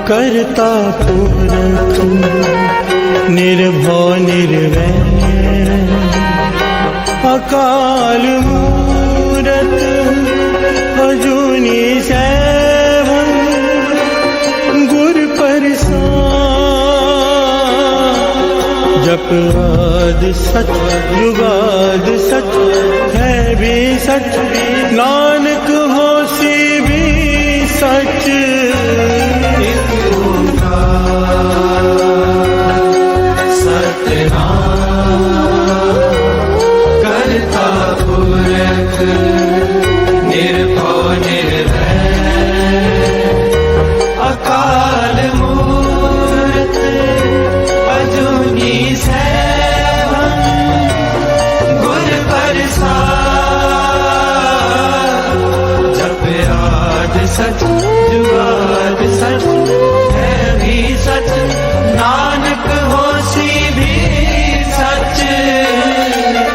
करता पुरख निर्भव निर्वैर अकाल मूरत अजूनी सैभं गुर प्रसाद। जप आदि सच जुगाद सच है भी सच, नानक होसी भी सच। करता पुरख निर्भव निर्वैर अकाल मूरत अजूनी सैभं गुर प्रसाद। जप आद सच जुगाद सच है भी सच, नानक होसी भी सच।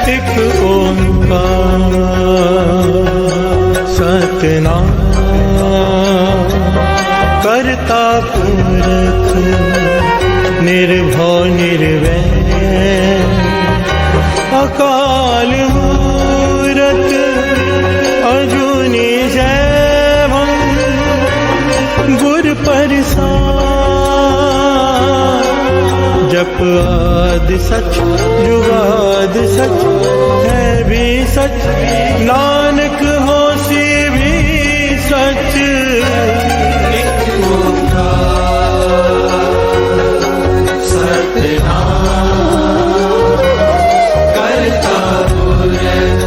एक ओंकार सतनाम करता पुरख निर्भव निर्वैर अकाल मूरत अजूनी सैभं गुर प्रसाद। जप आद सच जुगाद सच है भी सच, नानक होसी भी सच। एक ओंकार सतनाम करता पुरख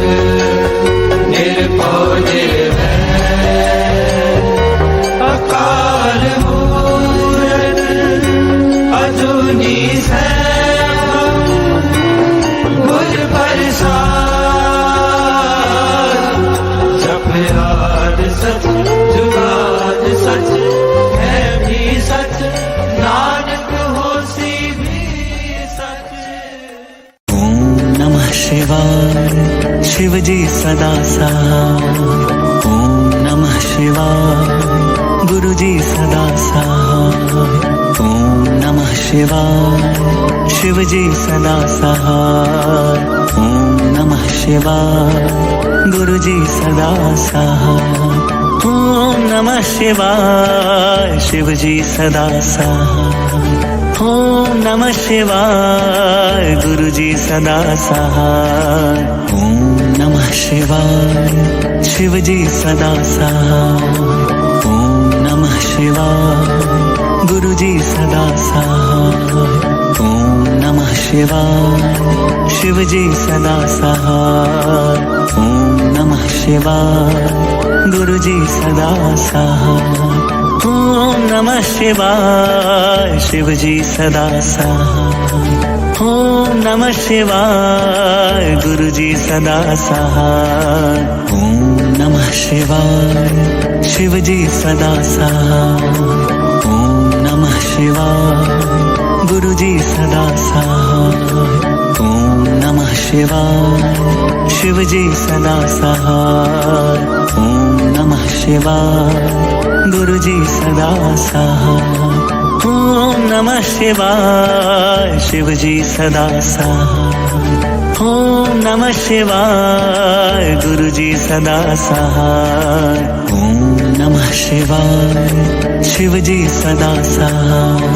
निर्भव निर्वैर अकाल मूरत अजूनी सैभं गुर प्रसाद। जप आद सच जुगाद सच है भी सच, नानक होसी भी सच। ओम नमः शिवाय शिव जी सदा सहाय। ओम नमः शिवाय गुरु जी सदा सहाय। ओम नमः शिवाय शिव जी सदा सहाय। ओम नमः शिवाय गुरु जी सदा सहाय। ओम नमः शिवाय शिव जी सदा सहाय। ओम नमः शिवाय गुरु जी सदा सहाय। ओम नमः शिवाय शिव जी सदा सहाय। ओम नमः शिवाय गुरु जी सदा सहाय। ओम नमः शिवाय शिव जी सदा सहाय। ओम नमः शिवाय गुरु जी सदा सहाय। ओम नमः शिवाय शिव जी सदा सहाय। ओम नमः शिवाय गुरु जी सदा सहाय। ओम नमः शिवाय शिव जी सदा सहाय। ओम नमः शिवाय गुरु जी सदा सहाय। ओम नमः शिवाय शिव जी सदा सहाय। ओम नमः शिवाय गुरु जी सदा सहाय। ओम नमः शिवाय शिव जी सदा सहाय। ओम नमः शिवाय गुरु जी सदा सहाय। ओम नमः शिवाय शिव जी सदा सहाय।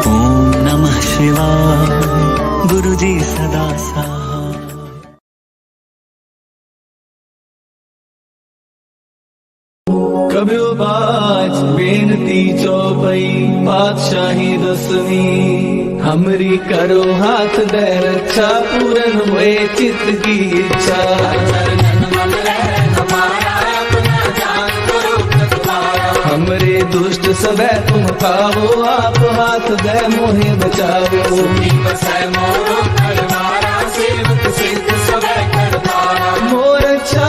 ओम नमः शिवाय गुरु जी सदा सहाय। कब्यो बाज बेनती चौपई पातशाही दसवीं, हमरी करो हाथ दे रक्षा पूरन हुए चित्त की इच्छा। हमरे दुष्ट सबे तुम खाओ, आप हाथ दे मोहे बचाओ। मोर अच्छा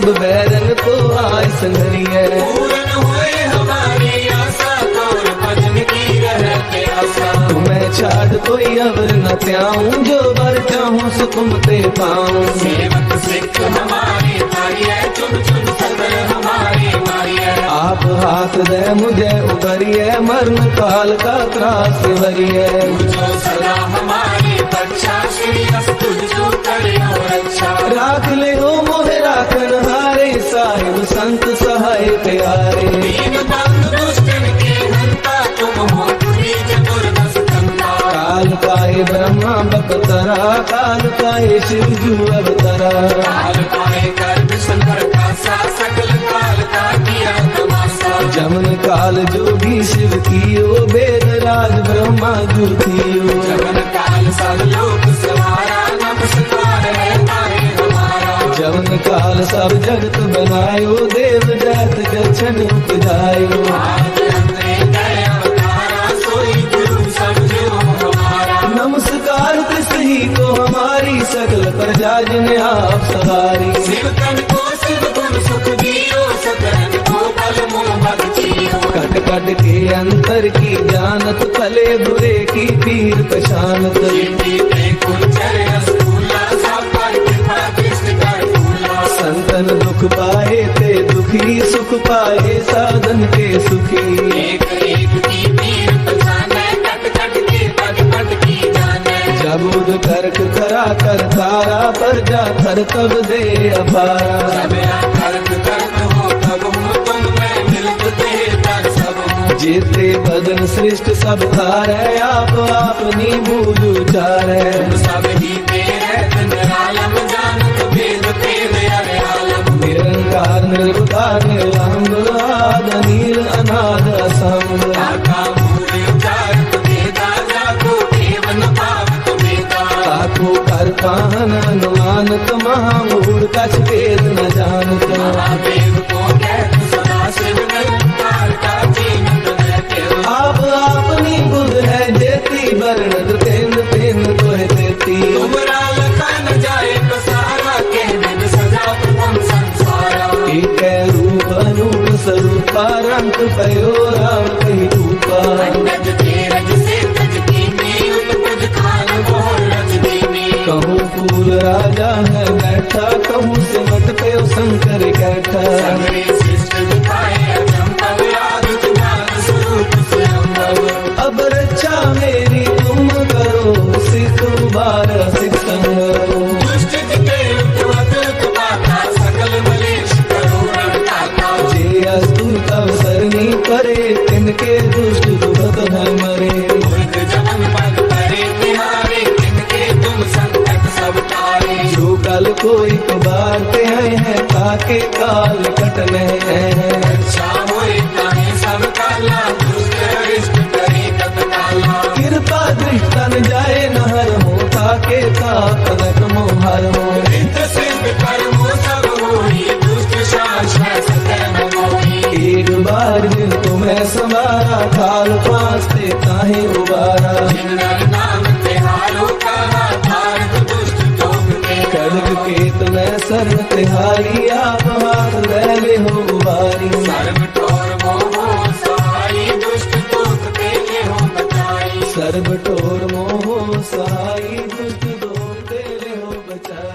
सब बैरन को आय संघरिए। पूर्ण हुए हमारी आशा, कौर भजन की रहते आशा। तुम्हें छाड़ कोई अवर न त्याऊं, जो बर चाहूं सो तुम ते पाऊं। सेवक सिख हमारी तारिये, चुन चुन सदर हमारी मारिये। आप हाथ दे मुझे उबरिए, मरण काल का त्रास वरिए। जो सदा हमारी रक्षा, श्री अस तुझको करियो रक्षा। राख ले हो मोहे राखन हारे, साहिब संत सहाय प्यारे। दीन बंधु दुष्टन के हंता, तुम हो तुरी चतुर्दश कंता। काल काहे ब्रह्मा बकतरा, काल काहे शिव जू अवतरा। काल काहे कर्म शंकर का सा, सकल काल का किया तमाशा। जमन काल जोगी शिव कियो, वेद राज ब्रह्मा जू थियो। जमन काल सब लोक सवारा, नमस्कार है तारे हमारा। जमन काल सब जगत बनायो, देव जात जछन उपजायो। आद अंतरे गए अवतारा, सोई गुरु समझो हमारा। नमस्कार ही को हमारी, सकल प्रजा जिन आप सवारी। शिव तन को शिव गुण सुख दियो, सकरन को बल मोह बख्शियो। कट कट के अंतर की जानत, भले बुरे की पीर पहचानत। जीती पे कुंचर रसगुल्ला, सब पर कृपा दृष्ट कर फूला। संतन दुख पाए ते दुखी, सुख पाए साधन के सुखी। एक एक की पीर पहचाने, कट कट के पद पद की जाने। जबूद कर्क करा कर तारा, पर जा थर तब दे अपारा। जब कर्क कर्क हो तब हो, तुम मैं मिलते तर सब हो। जेते बदन सृष्ट सब थारे, आप अपनी बूझ उचारे। तुम सब ही तेरे निरालम, जानत भेद तेरे अरे आलम। निरंकार निर्विकार निरंग, आद नील अनाद असंग। काका मूल उचारत वेदा, जाको केवन पावत वेदा। ताको कर पाहन अनुमानत, महामूढ़ कछ भेद न जानत। महादेव को कहत सदा शिव, निरंकार का जीनत रहते हो। आप अपनी बुध है जेती, वर्णत तेन तेन तोहे देती। तुमरा लखा न जाए पसारा, के दिन सजा प्रथम संसारा। एक रूप अनूप स्वरूपा, रंग पयो राम कही रूपा। अंगज तेरज से तज कीनी, उत्पज खान मोह रज दीनी। कहूँ फूल राजा है बैठा, कहूँ सिमट पे शंकर कैठा। सगरे सृष्ट दिखाए अचंभव, आदित ज्ञान स्वरूप स्वयंभव। अब रक्षा मेरी तुम करो, सिख बार सिख संगरो। दुष्ट जिते उत्पवत उत्पाता, सकल मलेश करो रणदाता। जे अस्तुत अवसरनी करे, तिनके दुष्ट दुखत है मरे। मुर्ख जमन पद करे तिहारे, तिनके तुम संकट सब तारे। जो कल कोई कुबारते हैं, ताके काल कटने हैं। रक्षा होए ताहे सब काला, दुष्ट अरिष्ट करे तत्काला। कृपा दृष्टन जाए नहर हो, ताके ताकनक मोहर हो। रिद्ध सिद्ध कर्मो सब होई, दुष्ट शासन सतर्म मोही। एक बार जिन तुम्हें समारा, काल पास्ते ताहे उबारा। जिन नर नाम तिहारो कहा, भारत दुष्ट लोग के खड्ग केत में सर्व तिहारी, आप हाथ ले हो उबारी। सर्व ठोर मोहो सहाई, दुष्ट दोष तेले हो बचाई। सर्व ठोर मोहो सहाई, दुष्ट दोष तेरे हो बचाई।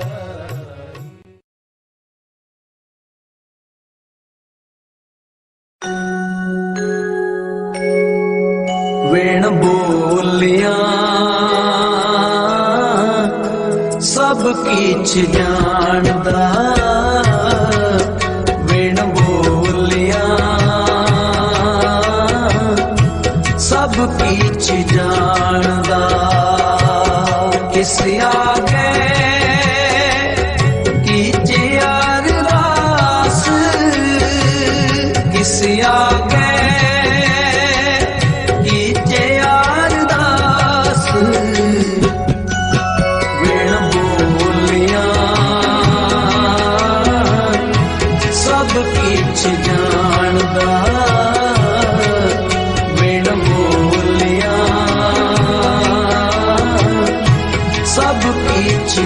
वेण बोलिया सब किछ जानदा, वेण बोलिया सब किछ जानदा। किस आगे कीजे अरदास, किस आगे कीजे अरदास। वेण बोलिया सब किछ जानदा, वेण बोलिया सब किछ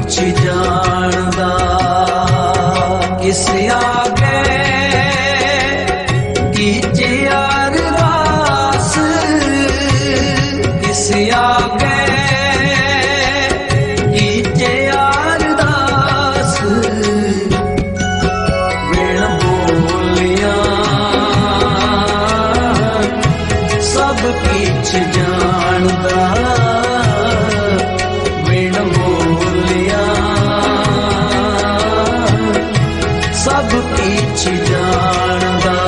कीच जानदा किस आगे कीचे अरदास किस आगे कीचे अरदास वेण बोलिया सब कीच जानदा वेण बोलिया सब कीच जानदा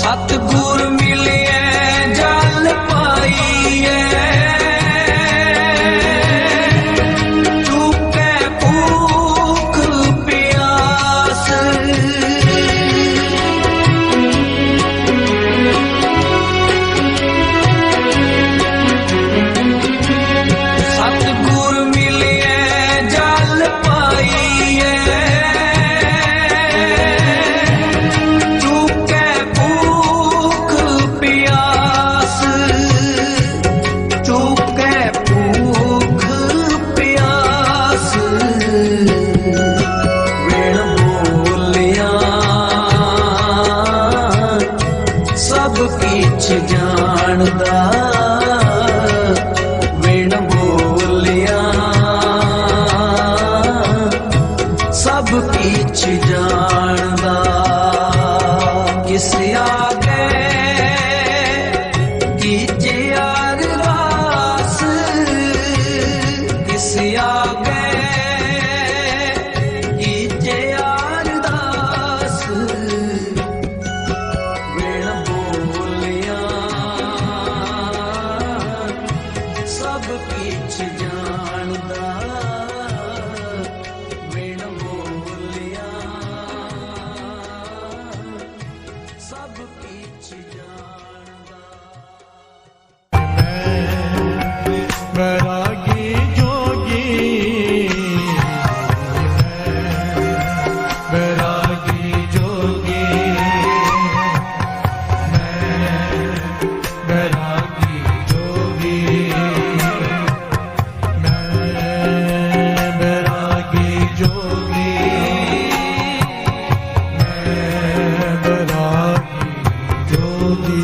सतगुर मिलिए जल पाइए चुके भूख प्यास सतगुर मिलिए जल पाइए चुके भूख प्यास चुके भूख प्यास वेण बोलिया सब कीच जानदा वेण बोलिया सब कीच जानदा किस आगे कीचे अरदास किस आगे कीचे अरदास वेण बोलिया सब कीच जानदा वेण बोलिया सब कीच जानदा बैरागी जोगी बैरागी जोगी बैरागी जोगी बैरागी जोगी बैरागी जोगी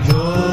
जोगी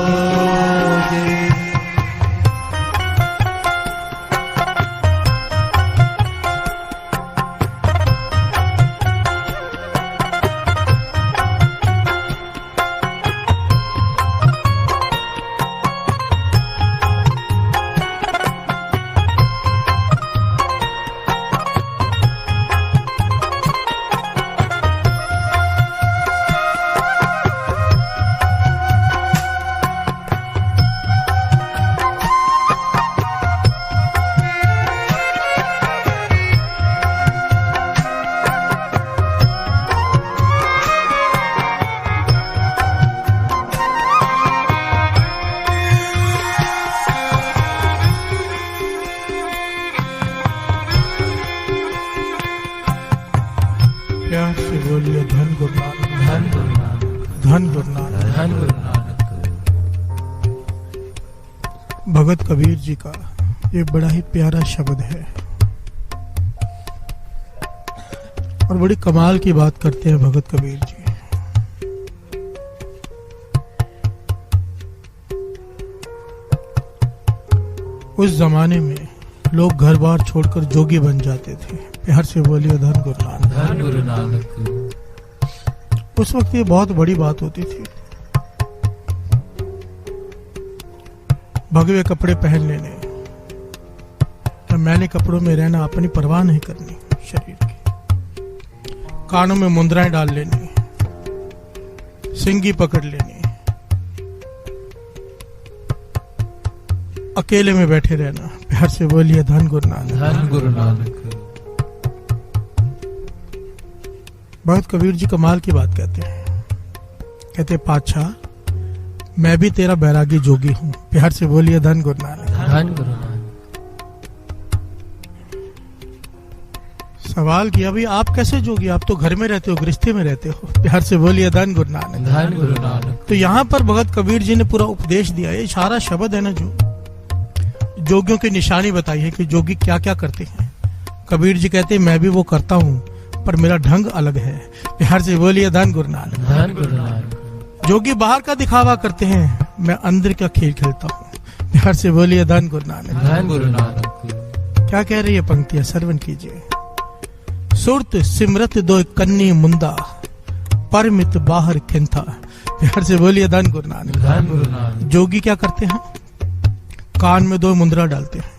प्यार से बोलिए धन गुरु नानक धन गुरु नानक धन गुरु नानक धन गुरु नानक भगत कबीर जी का ये बड़ा ही प्यारा शब्द है और बड़ी कमाल की बात करते हैं भगत कबीर जी। उस जमाने में लोग घर बार छोड़कर जोगी बन जाते थे। प्यार से बोलिए धन गुरु नानक धन गुरु नानक उस वक्त ये बहुत बड़ी बात होती थी। भगवे कपड़े पहन लेने, मैले कपड़ों में रहना, अपनी परवाह नहीं करनी शरीर की, कानों में मुंद्राएं डाल लेनी, सिंगी पकड़ लेनी, अकेले में बैठे रहना। प्यार से बोलिए धन गुरु नानक। धन गुरु नानक। बहुत कबीर जी कमाल की बात कहते हैं। कहते पातशाह मैं भी तेरा बैरागी जोगी हूँ। प्यार से बोलिए धन गुरु नानक। धन गुरु नानक। सवाल किया भाई आप कैसे जोगी, आप तो घर में रहते हो, गृहस्थी में रहते हो। प्यार से बोलिए धन गुरु नानक। धन गुरु नानक। तो यहाँ पर भगत कबीर जी ने पूरा उपदेश दिया। ये सारा शब्द है ना जो जोगियों की निशानी बताई है कि जोगी क्या क्या करते हैं। कबीर जी कहते हैं मैं भी वो करता हूँ पर मेरा ढंग अलग है। प्यार से बोलिए धन गुरु नानक। धन गुरु नानक। जोगी बाहर का दिखावा करते हैं, मैं अंदर का खेल खेलता हूँ। प्यार से बोलिए धन गुरु नानक। धन गुरु नानक। क्या कह रही है पंक्तियां, श्रवण कीजिए। सुरत सिमरत दो कन्नी मुंदा परमित बाहर खिंथा। प्यार से बोलिए धन गुरु नानक। धन गुरु नानक। जोगी क्या करते हैं, कान में 2 मुद्रा डालते हैं।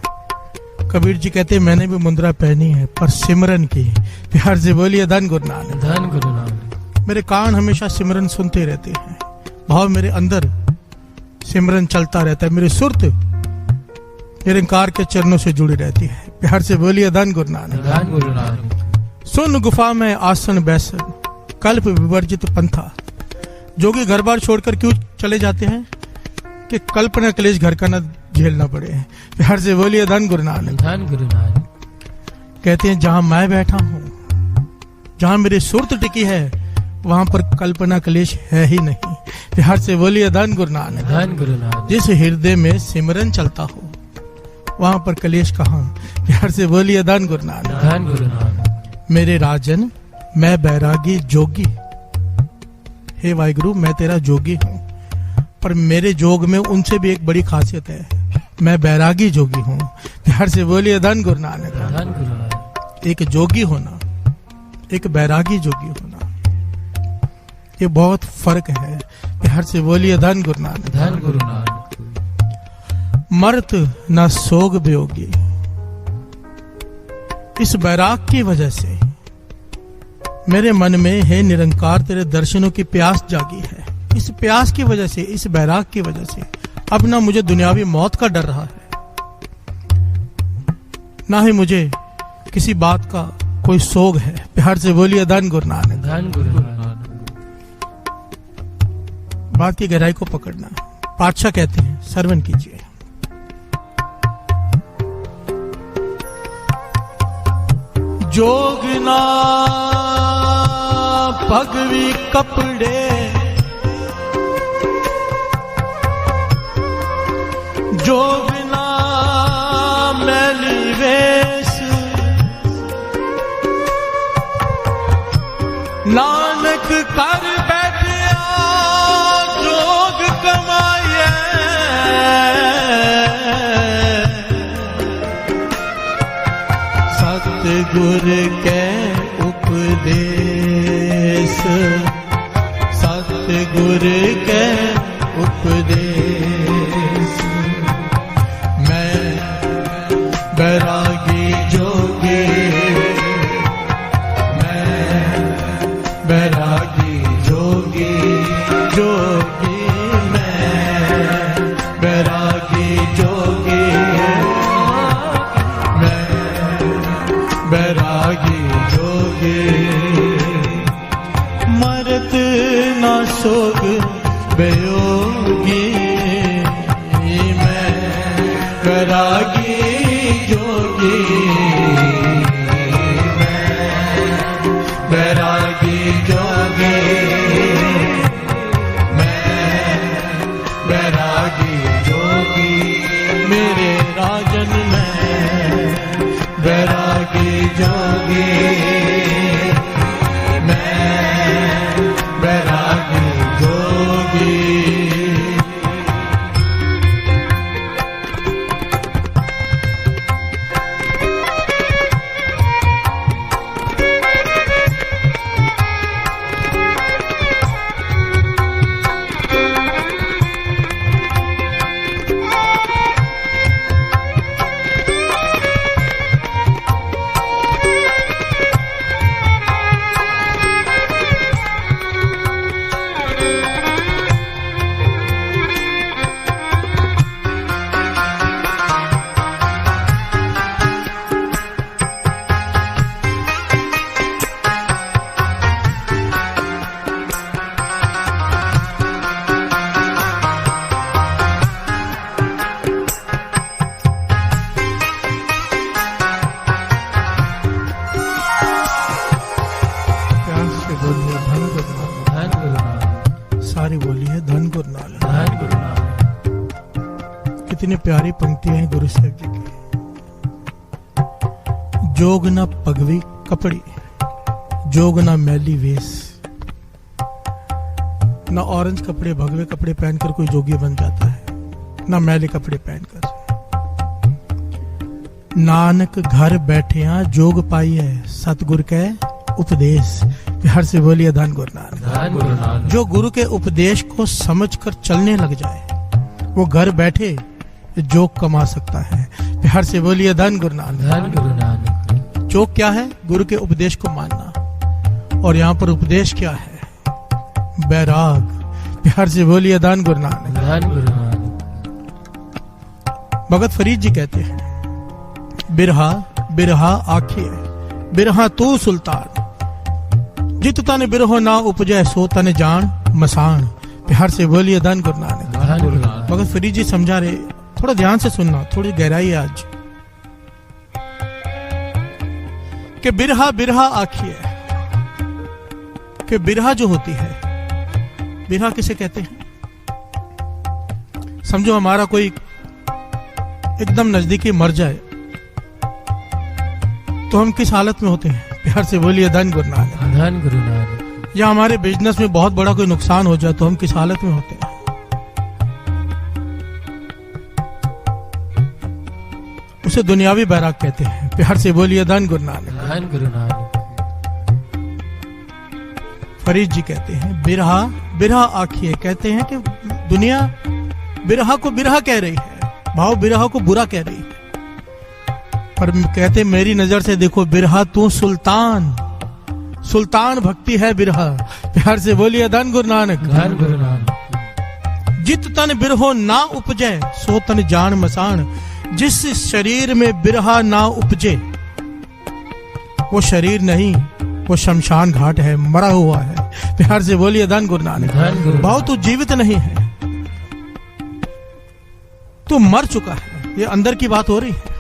कबीर जी कहते हैं मैंने भी मुद्रा पहनी है पर सिमरन की। प्यार से बोलिए धन गुरु नानक। धन गुरु नानक। मेरे कान हमेशा सिमरन सुनते रहते हैं, भाव मेरे अंदर सिमरन चलता रहता है। मेरी सुरत निरंकार के चरणों से जुड़ी रहती है। प्यार से बोलिए धन गुरु नानक। धन गुरु नानक। सुन गुफा में आसन बैसन कल्प विवर्जित पंथा। जोगी घर बार छोड़कर क्यों चले जाते हैं कि कल्पना क्लेश घर का न झेलना पड़े। प्यार से बोलिए धन गुरु नानक। धन गुरु नानक। कहते हैं जहां मैं बैठा हूं, जहां मेरी सुरत टिकी है, वहां पर कल्पना क्लेश है ही नहीं। प्यार से बोलिए धन गुरु नानक। धन गुरु नानक। जिस हृदय में सिमरन चलता हो वहां पर कलेश कहां। प्यार से बोलिए धन गुरु नानक। धन गुरु नानक। मेरे राजन मैं बैरागी जोगी। हे वाहिगुरु मैं तेरा जोगी हूं, पर मेरे जोग में उनसे भी एक बड़ी खासियत है, मैं बैरागी जोगी हूं। प्यार से बोलिए धन गुरु नानक। धन गुरु नानक। एक जोगी होना, एक बैरागी जोगी होना, ये बहुत फर्क है। प्यार से बोलिए धन गुरु नानक। धन गुरु नानक। मर्त न सोग वियोगी। इस बैराग की वजह से मेरे मन में है निरंकार तेरे दर्शनों की प्यास जागी है। इस प्यास की वजह से, इस बैराग की वजह से अब ना मुझे दुनियावी मौत का डर रहा है, ना ही मुझे किसी बात का कोई सोग है। प्यार से बोलिए धन गुरु नानक। धन गुरु नानक। बात की गहराई को पकड़ना। पातशाह कहते हैं, श्रवण कीजिए। जोगना पगवी कपड़े जोगना मैली वेश, नानक कर बैठिया जोग कमाए। सतगुर के उपदेश, सतगुर के उपदेश, मैं बैरागी जोगी, मैं बैरागी जोगी, जोगी मैं बैरागी जोगी, मैं बैरागी जोगी। मरत न सोग वियोगी, मैं बैरागी जोगी, मैं बैरागी जोगी, मैं बैरागी जोगी। मेरे राजन में बैरागी जोगी, मैं बैरागी जोगी। कितनी प्यारी पंक्ति है गुरु साहब जी की। जोग न पगवी कपड़ी, जोग न मैली वेश। न ऑरेंज कपड़े भगवे कपड़े पहनकर कोई जोगी बन जाता है, न मैले कपड़े पहनकर। नानक घर बैठे जोग पाई है, सतगुरु के उपदेश। हर से बोलिए धन गुरु नानक। धन गुरु नानक। जो गुरु के उपदेश को समझकर चलने लग जाए, वो घर बैठे जोग कमा सकता है। हर से बोलिए धन गुरु नानक। धन गुरु नानक। जोग क्या है? गुरु के उपदेश को मानना। और यहाँ पर उपदेश क्या है? बैराग। बिहार से बोलिए धन गुरु नानक। धन गुरु नानक। भगत फरीद जी कहते हैं, बिरहा बिरहा आखिए, बिरहा तू सुल्तान। जित तन बिरहो ना उपजय, सो तन जान मसान। बिहार से बोलिए धन गुरु नानक। धन गुरु नानक। भगत फरीद जी समझा रहे, थोड़ा ध्यान से सुनना, थोड़ी गहराई है आज। कि बिरहा बिरहा आखिए, कि बिरहा जो होती है, बिरहा किसे कहते हैं? समझो हमारा कोई एकदम नजदीकी मर जाए तो हम किस हालत में होते हैं? प्यार से बोलिए धन गुरु नानक। धन गुरु नानक। या हमारे बिजनेस में बहुत बड़ा कोई नुकसान हो जाए तो हम किस हालत में होते हैं? उसे दुनियावी बैराग कहते हैं। प्यार से बोलिए धन गुरु नानक। धन गुरु नानक। फरीद जी कहते हैं, बिरहा बिरहा आखिए। कहते हैं कि दुनिया बिरहा को बिरहा कह रही है, भाव बिरहा को बुरा कह रही है, पर कहते मेरी नजर से देखो, बिरहा तू सुल्तान। सुल्तान भक्ति है बिरहा। प्यार से बोलिए धन गुरु नानक। धन गुरु नानक। जित तन बिरहो ना उपजे, सो तन जान मसान। जिस शरीर में बिरहा ना उपजे, वो शरीर नहीं, वो शमशान घाट है, मरा हुआ है। प्यार से बोलिए धन गुरु नानक। धन गुरु। भाव तू जीवित नहीं है, तू मर चुका है। ये अंदर की बात हो रही है।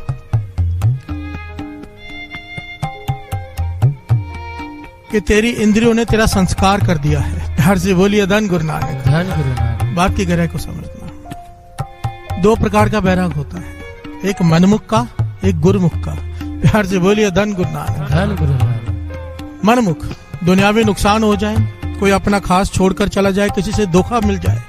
कि तेरी इंद्रियों ने तेरा संस्कार कर दिया है। प्यार से बोलिए धन गुरु नानक। धन गुरु नानक। बात की गहराई को समझना। दो प्रकार का बैराग होता है, एक मनमुख का, एक गुरुमुख का। प्यार से बोलिए धन गुरु नानक। धन गुरु नानक। मनमुख, दुनियावी नुकसान हो जाए, कोई अपना खास छोड़कर चला जाए, किसी से धोखा मिल जाए,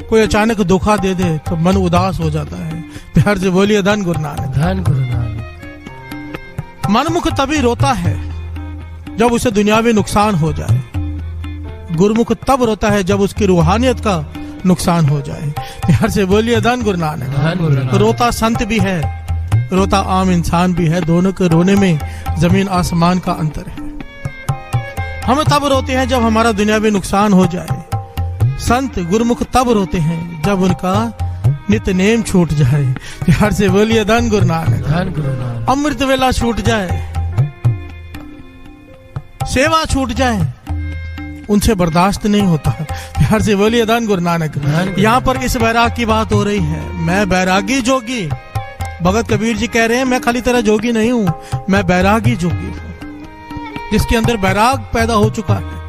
कोई अचानक धोखा दे दे तो मन उदास हो जाता है। प्यार से बोलिए धन गुरु नानक। धन गुरु नानक। मनमुख तभी रोता है जब उसे दुनियावी नुकसान हो जाए, गुरुमुख तब रोता है जब उसकी रूहानियत का नुकसान हो जाए। प्यार से बोलिए धन गुरु नानक। धन गुरु नानक। रोता संत भी है, रोता आम इंसान भी है, दोनों के रोने में जमीन आसमान का अंतर है। हम तब रोते हैं जब हमारा दुनियावी नुकसान हो जाए, संत गुरुमुख तब रोते हैं जब उनका नित्य नेम छूट जाए। प्यार से बोलिए धन गुरु नानक। धन गुरु नानक। अमृत वेला छूट जाए, सेवा छूट जाए, उनसे बर्दाश्त नहीं होता। प्यार से बोलिए धन गुरु नानक। यहाँ पर इस बैराग की बात हो रही है। मैं बैरागी जोगी, भगत कबीर जी कह रहे हैं, मैं खाली तेरा जोगी नहीं हूं, मैं बैरागी जोगी हूं, जिसके अंदर बैराग पैदा हो चुका है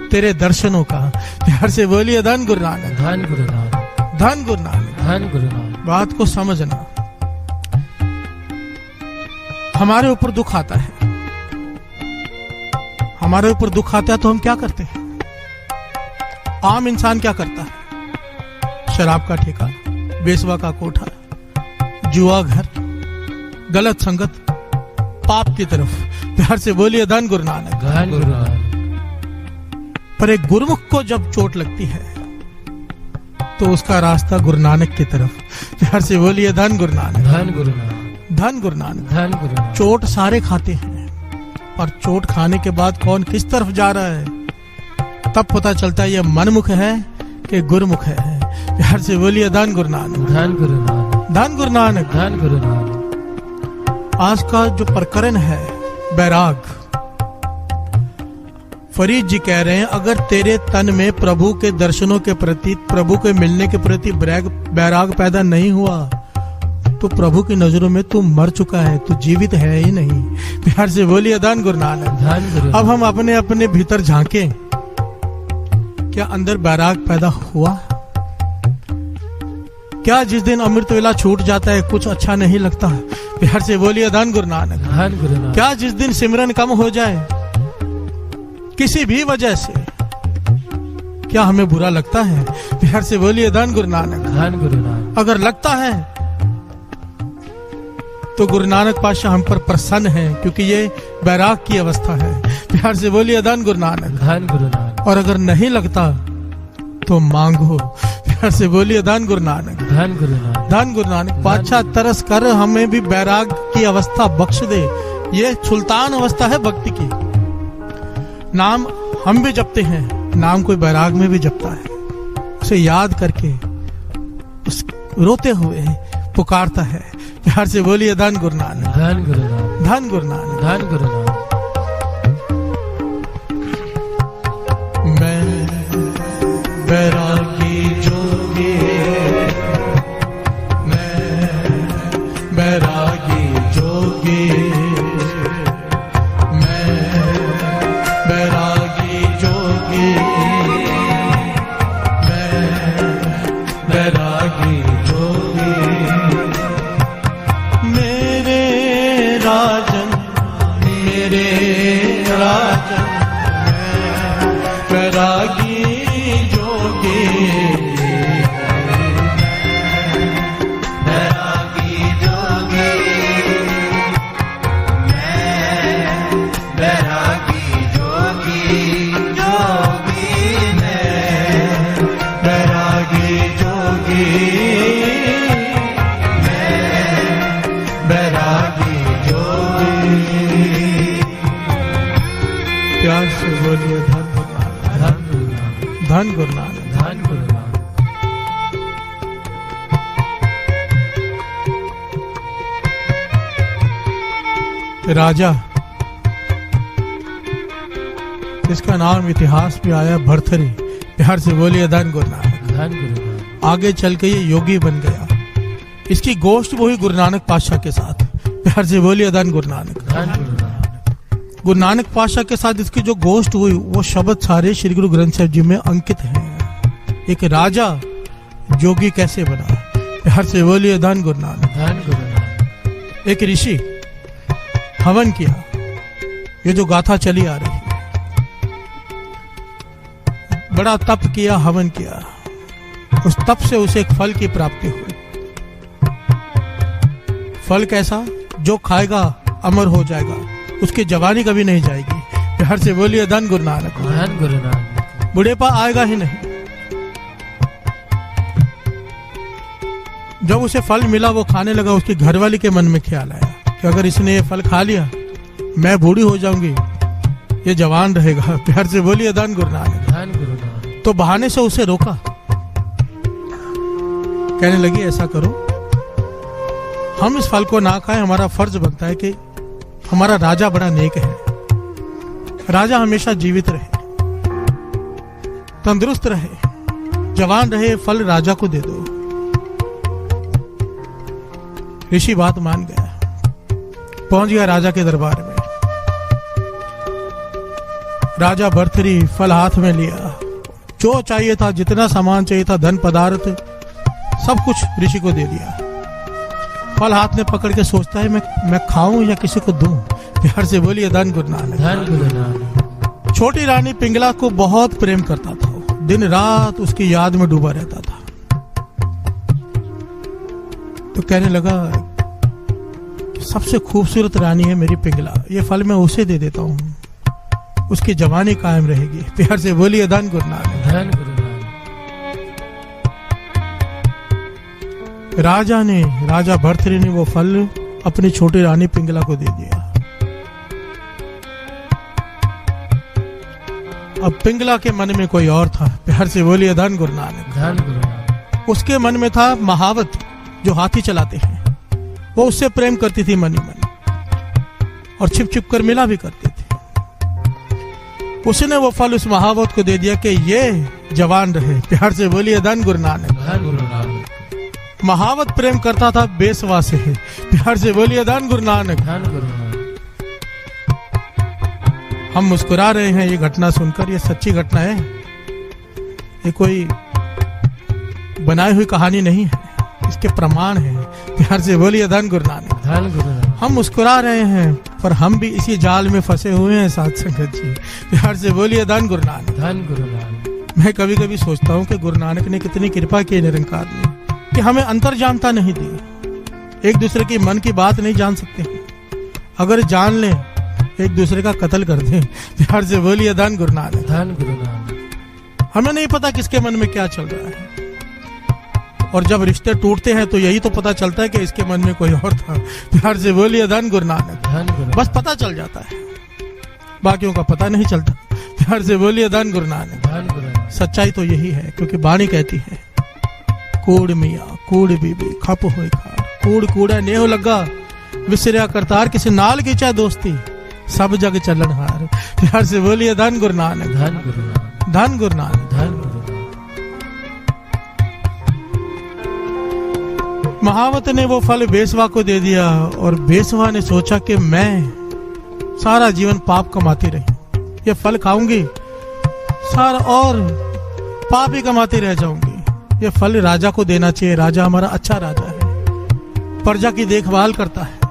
तेरे दर्शनों का। प्यार से बोलिए धन गुरु नानक। धन गुरु नानक। धन गुरु नानक। धन गुरु नानक। बात को समझना। हमारे ऊपर दुख आता है, हमारे ऊपर दुख आता है तो हम क्या करते हैं? आम इंसान क्या करता है? शराब का ठेका, बेसवा का कोठा, जुआ घर, गलत संगत, पाप की तरफ। प्यार से बोलिए धन गुरु नानक। धन गुरु नानक। पर एक गुरुमुख को जब चोट लगती है तो उसका रास्ता गुरु नानक की तरफ। प्यार से बोलिए धन गुरु नानक। धन गुरु नानक। धन गुरु नानक। धन गुरु नानक। चोट सारे खाते हैं, पर चोट खाने के बाद कौन किस तरफ जा रहा है तब पता चलता है ये मनमुख है कि गुरुमुख है। प्यार से बोलिए धन गुरु नानक। धन गुरु नानक। धन गुरु नानक। धन गुरु नानक। आज का जो प्रकरण है बैराग, फरीद जी कह रहे हैं, अगर तेरे तन में प्रभु के दर्शनों के प्रति, प्रभु के मिलने के प्रति बैराग पैदा नहीं हुआ तो प्रभु की नजरों में तू मर चुका है, तू जीवित है ही नहीं। प्यार से बोलिए धन गुरु नानक। धन गुरु। अब हम अपने अपने भीतर झांकें, क्या अंदर बैराग पैदा हुआ? क्या जिस दिन अमृत वेला छूट जाता है कुछ अच्छा नहीं लगता? प्यार से बोलिए धन गुरु नानक। धन गुरु नानक। क्या जिस दिन सिमरन कम हो जाए किसी भी वजह से, क्या हमें बुरा लगता है? प्यार से बोलिए धन गुरु नानक। धन गुरु नानक। अगर लगता है तो गुरु नानक पातशाह हम पर प्रसन्न है, क्योंकि ये बैराग की अवस्था है। प्यार से बोलिए धन गुरु नानक। धन गुरु नानक। और अगर नहीं लगता तो मांगो। प्यार से बोलिए धन गुरु नानक। धन गुरु नानक। धन गुरु नानक। पातशाह तरस कर हमें भी बैराग की अवस्था बख्श दे। ये सुल्तान अवस्था है भक्ति की। नाम हम भी जपते हैं, नाम कोई बैराग में भी जपता है, उसे याद करके उस रोते हुए पुकारता है। प्यार से बोलिए धन गुरु नानक। धन गुरु नानक। धन गुरु नानक। धन गुरु नानक। मैं बैरागी जोगी, मैं बैरागी जोगी, मैं बैरागी जोगी, मैं बैरागी जोगी। मेरे राजन, मेरे राजन, बैरागी जोगी, बैरागी जोगी, मैं बैरागी जोगी, जोगी मैं बैरागी जोगी, मैं बैरागी जोगी। प्यार से बोलिए धन गुरु नानक। धन गुरु नानक। धन गुरु नानक। राजा, इसका नाम इतिहास में आया भरथरी। प्यार से बोलिए धन गुरु नानक। धन गुरु नानक। आगे चल के ये योगी बन गया। इसकी गोष्ट वही गुरु नानक पातशाह के साथ। प्यार से बोलिए धन गुरु नानक। धन गुरु नानक। गुरु नानक पातशाह के साथ इसकी जो गोष्ट हुई वो शब्द सारे श्री गुरु ग्रंथ साहिब जी में अंकित हैं। एक राजा जोगी कैसे बना? प्यार से बोलिए धन गुरु नानक। धन गुरु नानक। एक ऋषि हवन किया, ये जो गाथा चली आ रही है, बड़ा तप किया, हवन किया, उस तप से उसे एक फल की प्राप्ति हुई। फल कैसा? जो खाएगा अमर हो जाएगा, उसकी जवानी कभी नहीं जाएगी। प्यार से बोलिए धन गुरु नानक। धन गुरु नानक। बुढ़ेपा आएगा ही नहीं। जब उसे फल मिला वो खाने लगा, उसकी घरवाली के मन में ख्याल आया कि अगर इसने ये फल खा लिया मैं बूढ़ी हो जाऊंगी, ये जवान रहेगा। प्यार से बोलिए धन गुरु नानक। धन गुरु नानक। तो बहाने से उसे रोका, कहने लगी ऐसा करो, हम इस फल को ना खाएं, हमारा फर्ज बनता है कि हमारा राजा बड़ा नेक है, राजा हमेशा जीवित रहे, तंदुरुस्त रहे, जवान रहे, फल राजा को दे दो। ऋषि बात मान गया, पहुंच गया राजा के दरबार में। राजा भर्तृहरि फल हाथ में लिया, जो चाहिए था, जितना सामान चाहिए था, धन पदार्थ सब कुछ ऋषि को दे दिया। फल हाथ में पकड़ के सोचता है मैं खाऊं या किसी को दूं। प्यार से बोलिए धन गुरु नानक। धन गुरु नानक। छोटी रानी पिंगला को बहुत प्रेम करता था, दिन रात उसकी याद में डूबा रहता था। तो कहने लगा सबसे खूबसूरत रानी है मेरी पिंगला, ये फल मैं उसे दे देता हूं, उसकी जवानी कायम रहेगी। प्यार से बोलिए धन गुरु नानक। धन गुरु नानक। राजा भर्तृहरि ने वो फल अपनी छोटी रानी पिंगला को दे दिया। अब पिंगला के मन में कोई और था। प्यार से बोलिए धन गुरु नानक। धन गुरु नानक। उसके मन में था महावत, जो हाथी चलाते हैं, वो उससे प्रेम करती थी मनी मन, और छिप छिप कर मिला भी करते थे। उसने वो फल उस महावत को दे दिया कि ये जवान रहे। प्यार से बोलिए धन गुरु नानक। धन गुरु नानक। महावत प्रेम करता था बेसवा से। प्यार से बोलिए धन गुरु नानक। धन गुरु नानक। हम मुस्कुरा रहे हैं ये घटना सुनकर, ये सच्ची घटना है, ये कोई बनाई हुई कहानी नहीं है। इसके प्रमाण है। प्यार से बोलिए धन गुरु नानक। धन गुरु नानक। हम मुस्कुरा रहे हैं पर हम भी इसी जाल में फंसे हुए हैं साथ संगत जी। प्यार से बोलिए धन गुरु नानक। धन गुरु नानक। मैं कभी कभी सोचता हूँ कि गुरु नानक ने कितनी कृपा की निरंकार ने, कि हमें अंतर्जानता नहीं दी। एक दूसरे की मन की बात नहीं जान सकते, अगर जान लें एक दूसरे का कत्ल कर दें। प्यार से बोलिए धन गुरु नानक। धन गुरु नानक। हमें नहीं पता किसके मन में क्या चल रहा है, और जब रिश्ते टूटते हैं तो यही तो पता चलता है कि इसके मन में कोई और था। प्यार से बोलिए धन गुरु नानक। धन गुरु। बस पता चल जाता है, बाकियों का पता नहीं चलता। प्यार से बोलिए धन गुरु नानक। धन गुरु नानक। सच्चाई तो यही है, क्योंकि बाणी कहती है कूड़ मियाँ कूड़ बीबी खप होए खार, कूड़ कूड़ा नेह लगा विसरिया करतार, किसी नाल की चाहे दोस्ती सब जग चलन हार। प्यार से बोलिए धन गुरु नानक। धन गुरु नानक। धन गुरु नानक। धन गुरु नानक। महावत ने वो फल बेसवा को दे दिया, और बेसवा ने सोचा कि मैं सारा जीवन पाप कमाती रही, ये फल खाऊंगी सारा और पाप ही कमाती रह जाऊंगी। ये फल राजा को देना चाहिए, राजा हमारा अच्छा राजा है, प्रजा की देखभाल करता है।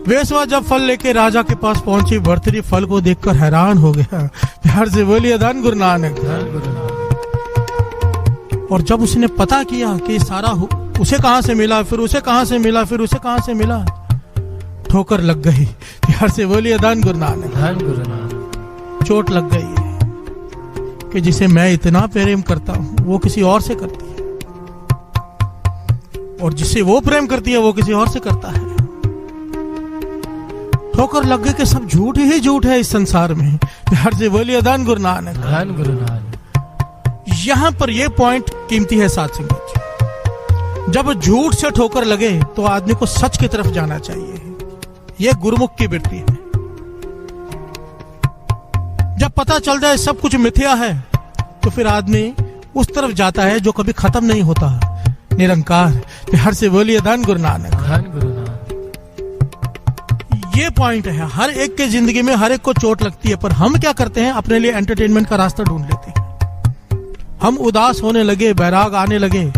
बेसवा जब फल लेके राजा के पास पहुंची, भर्तरी फल को देखकर हैरान हो गया। प्यार से बोलिए धन गुरु नानक। धन गुरु नानक। और जब उसने पता किया कि सारा उसे कहां से मिला, फिर उसे कहां से मिला, फिर उसे कहां से मिला, ठोकर लग गई। प्यार से बोलिए धन गुरु नानक। धन गुरु नानक। चोट लग गई कि जिसे मैं इतना प्रेम करता हूं वो किसी और से करती है, और जिसे वो प्रेम करती है वो किसी और से करता है। ठोकर लग गई कि सब झूठ ही झूठ है इस संसार में। प्यार से बोलिए धन गुरु नानक। धन गुरु नानक। यहां पर यह पॉइंट कीमती है साथ संगत जी। जब झूठ से ठोकर लगे तो आदमी को सच की तरफ जाना चाहिए, यह गुरुमुख की वृत्ति है। जब पता चल जाए सब कुछ मिथ्या है तो फिर आदमी उस तरफ जाता है जो कभी खत्म नहीं होता, निरंकार। प्यार से बोलिए धन गुरु नानक। धन गुरु नानक। ये पॉइंट है, हर एक के जिंदगी में हर एक को चोट लगती है, पर हम क्या करते हैं, अपने लिए एंटरटेनमेंट का रास्ता ढूंढ लेते हैं। हम उदास होने लगे, बैराग आने लगे,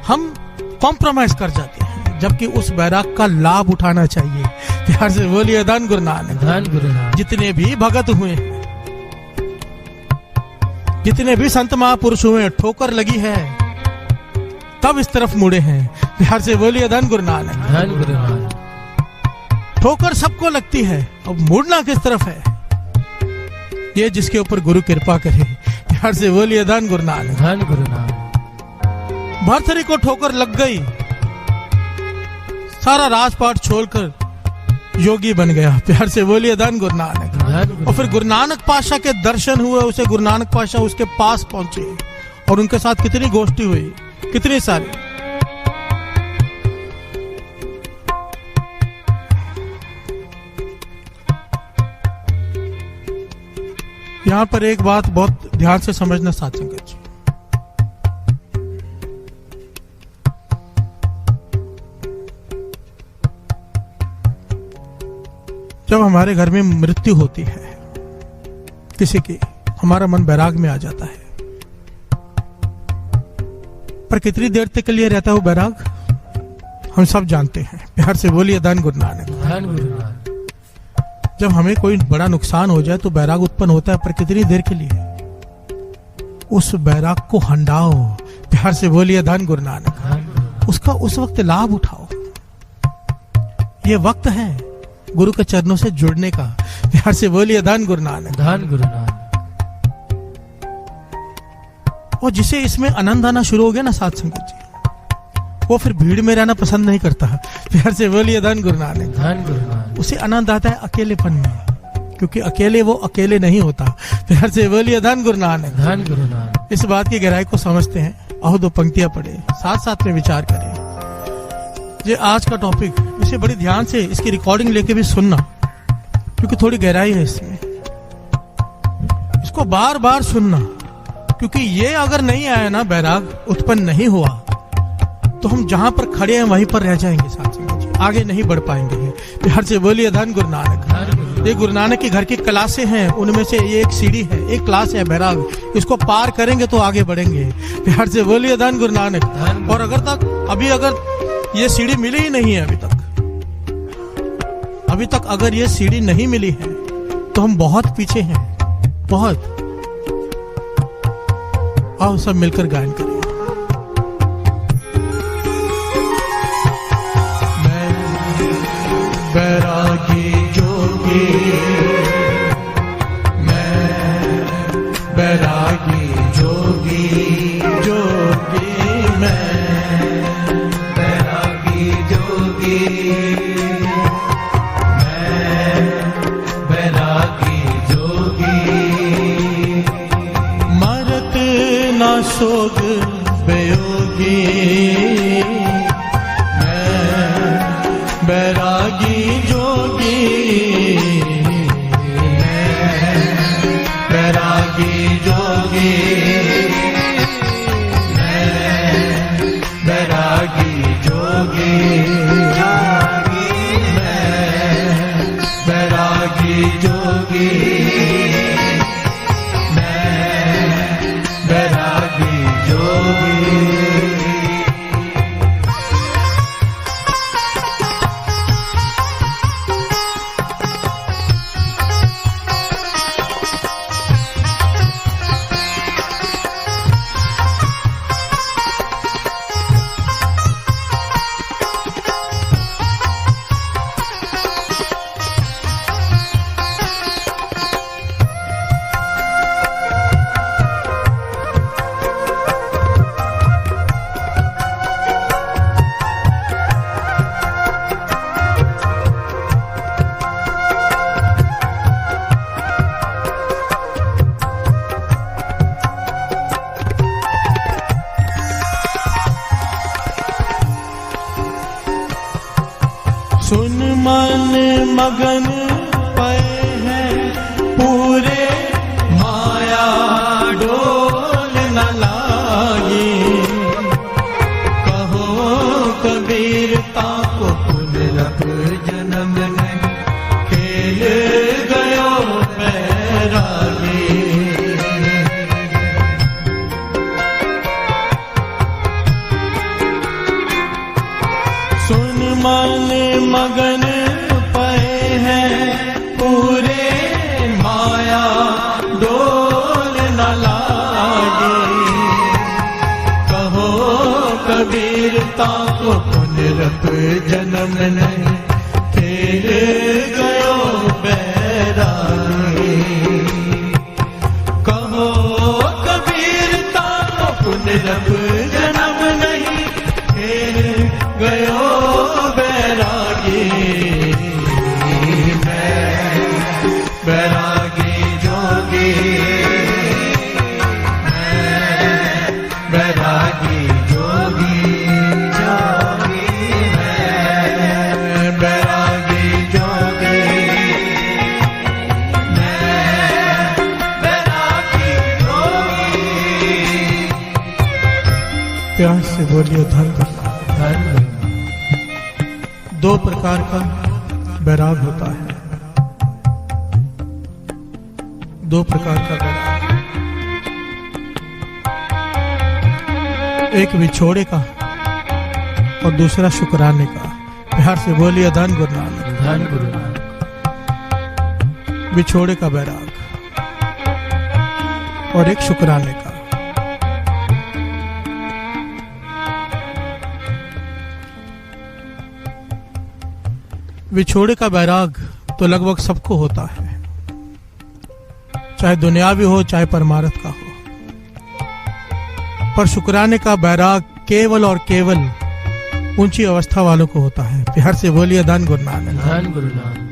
हम कॉम्प्रोमाइज कर जाते हैं, जबकि उस बैराग का लाभ उठाना चाहिए। प्यार से बोलिए धन गुरु नानक। धन गुरु नानक। जितने भी भगत हुए, जितने भी संत महापुरुष हुए, ठोकर लगी है तब इस तरफ मुड़े हैं। प्यार से बोलिए धन गुरु नानक। धन गुरु नानक। ठोकर सबको लगती है, अब मुड़ना किस तरफ है, ये जिसके ऊपर गुरु कृपा करे। प्यार से बोलिए धन गुरु नानक। धन गुरु नानक। भर्तरी को ठोकर लग गई, सारा राजपाट छोड़कर योगी बन गया। प्यार से बोलिए धन गुरु नानक। धन गुरु। और फिर गुरु नानक पातशाह के दर्शन हुए, उसे गुरु नानक पातशाह उसके पास पहुंचे, और उनके साथ कितनी गोष्ठी हुई, कितनी सारी। यहां पर एक बात बहुत ध्यान से समझना साथ संगत जी। जब हमारे घर में मृत्यु होती है किसी की, हमारा मन बैराग में आ जाता है, पर कितनी देर तक के लिए रहता है वो बैराग, हम सब जानते हैं। प्यार से बोलिए धन गुरु नानक। धन गुरु नानक। जब हमें कोई बड़ा नुकसान हो जाए तो बैराग उत्पन्न होता है, पर कितनी देर के लिए, उस बैराग को हंडाओ। प्यार से बोलिए धन गुरु नानक। उसका उस वक्त लाभ उठाओ, ये वक्त है गुरु के चरणों से जुड़ने का। प्यार से बोलिए धन गुरु नानक। धन गुरु नानक। और जिसे इसमें आनंद आना शुरू हो गया ना साथ संगत जी, वो फिर भीड़ में रहना पसंद नहीं करता। प्यार से बोलिए धन गुरु नानक। धन गुरु नानक। उसे आनंद आता है अकेलेपन में, क्योंकि अकेले वो अकेले नहीं होता। प्यार से बोलिए धन गुरु नानक। धन गुरु नानक। इस बात की गहराई को समझते हैं, आओ दो पंक्तियां पढ़े, साथ साथ में विचार करें। ये आज का टॉपिक, इसे बड़ी ध्यान से इसकी रिकॉर्डिंग लेके भी सुनना, क्योंकि थोड़ी गहराई है इसमें। इसको बार बार सुनना, क्योंकि ये अगर नहीं आया ना, बैराग उत्पन्न नहीं हुआ, तो हम जहां पर खड़े हैं वहीं पर रह जाएंगे साथ में, आगे नहीं बढ़ पाएंगे। प्यार से बोलिए धन गुरु नानक। धन गुरु ये गुरु नानक के घर की क्लासें हैं, उनमें से ये एक सीढ़ी है, एक क्लास है बैराग। इसको पार करेंगे तो आगे बढ़ेंगे। प्यार से बोलिए धन गुरु नानक। और अगर ये सीढ़ी मिली ही नहीं है अभी तक अगर ये सीढ़ी नहीं मिली है तो हम बहुत पीछे हैं, बहुत। आओ सब मिलकर गायन करें। बैरागी जोगी, मैं बैरागी जोगी, जोगी मैं बैरागी जोगी, मैं बैरागी जोगी। मरत ना सोग बेयोगी, बैरागी जोगी, मैं बैरागी जोगी, मैं बैरागी जोगी, मैं बैरागी जोगी, मैं बैरागी जोगी। सुन मन मगन पए हैं पूरे, माया डोल न लागी। कहो कबीर ताको पुनरप जन्म नहीं, खेल गयो बैरागी। सुन मन मगन पए हैं पूरे, माया डोल न लागे। कहो कबीर ताको पुनरप जन्म नहीं, खेल गयो बैरागी। कहो कबीर ताको पुनरप जन्म नहीं, खेल गयो बैरागी। मैं बैरागी जोगी, मैं बैरागी जोगी, जोगी मैं बैरागी जोगी, मैं बैरागी जोगी। प्यार से बोलिए धन धन। दो प्रकार का बैराग होता है, दो प्रकार का बैराग। एक विछोड़े का और दूसरा शुक्राने का। प्यार से बोलिए धन गुरु नानक। धन गुरु नानक। विछोड़े का बैराग और एक शुक्राने का। विछोड़े का बैराग तो लगभग सबको होता है, चाहे दुनियावी हो चाहे परमार्थ का हो। पर शुक्राने का बैराग केवल और केवल ऊंची अवस्था वालों को होता है। प्यार से बोलिए धन गुरु नानक। धन गुरु नानक।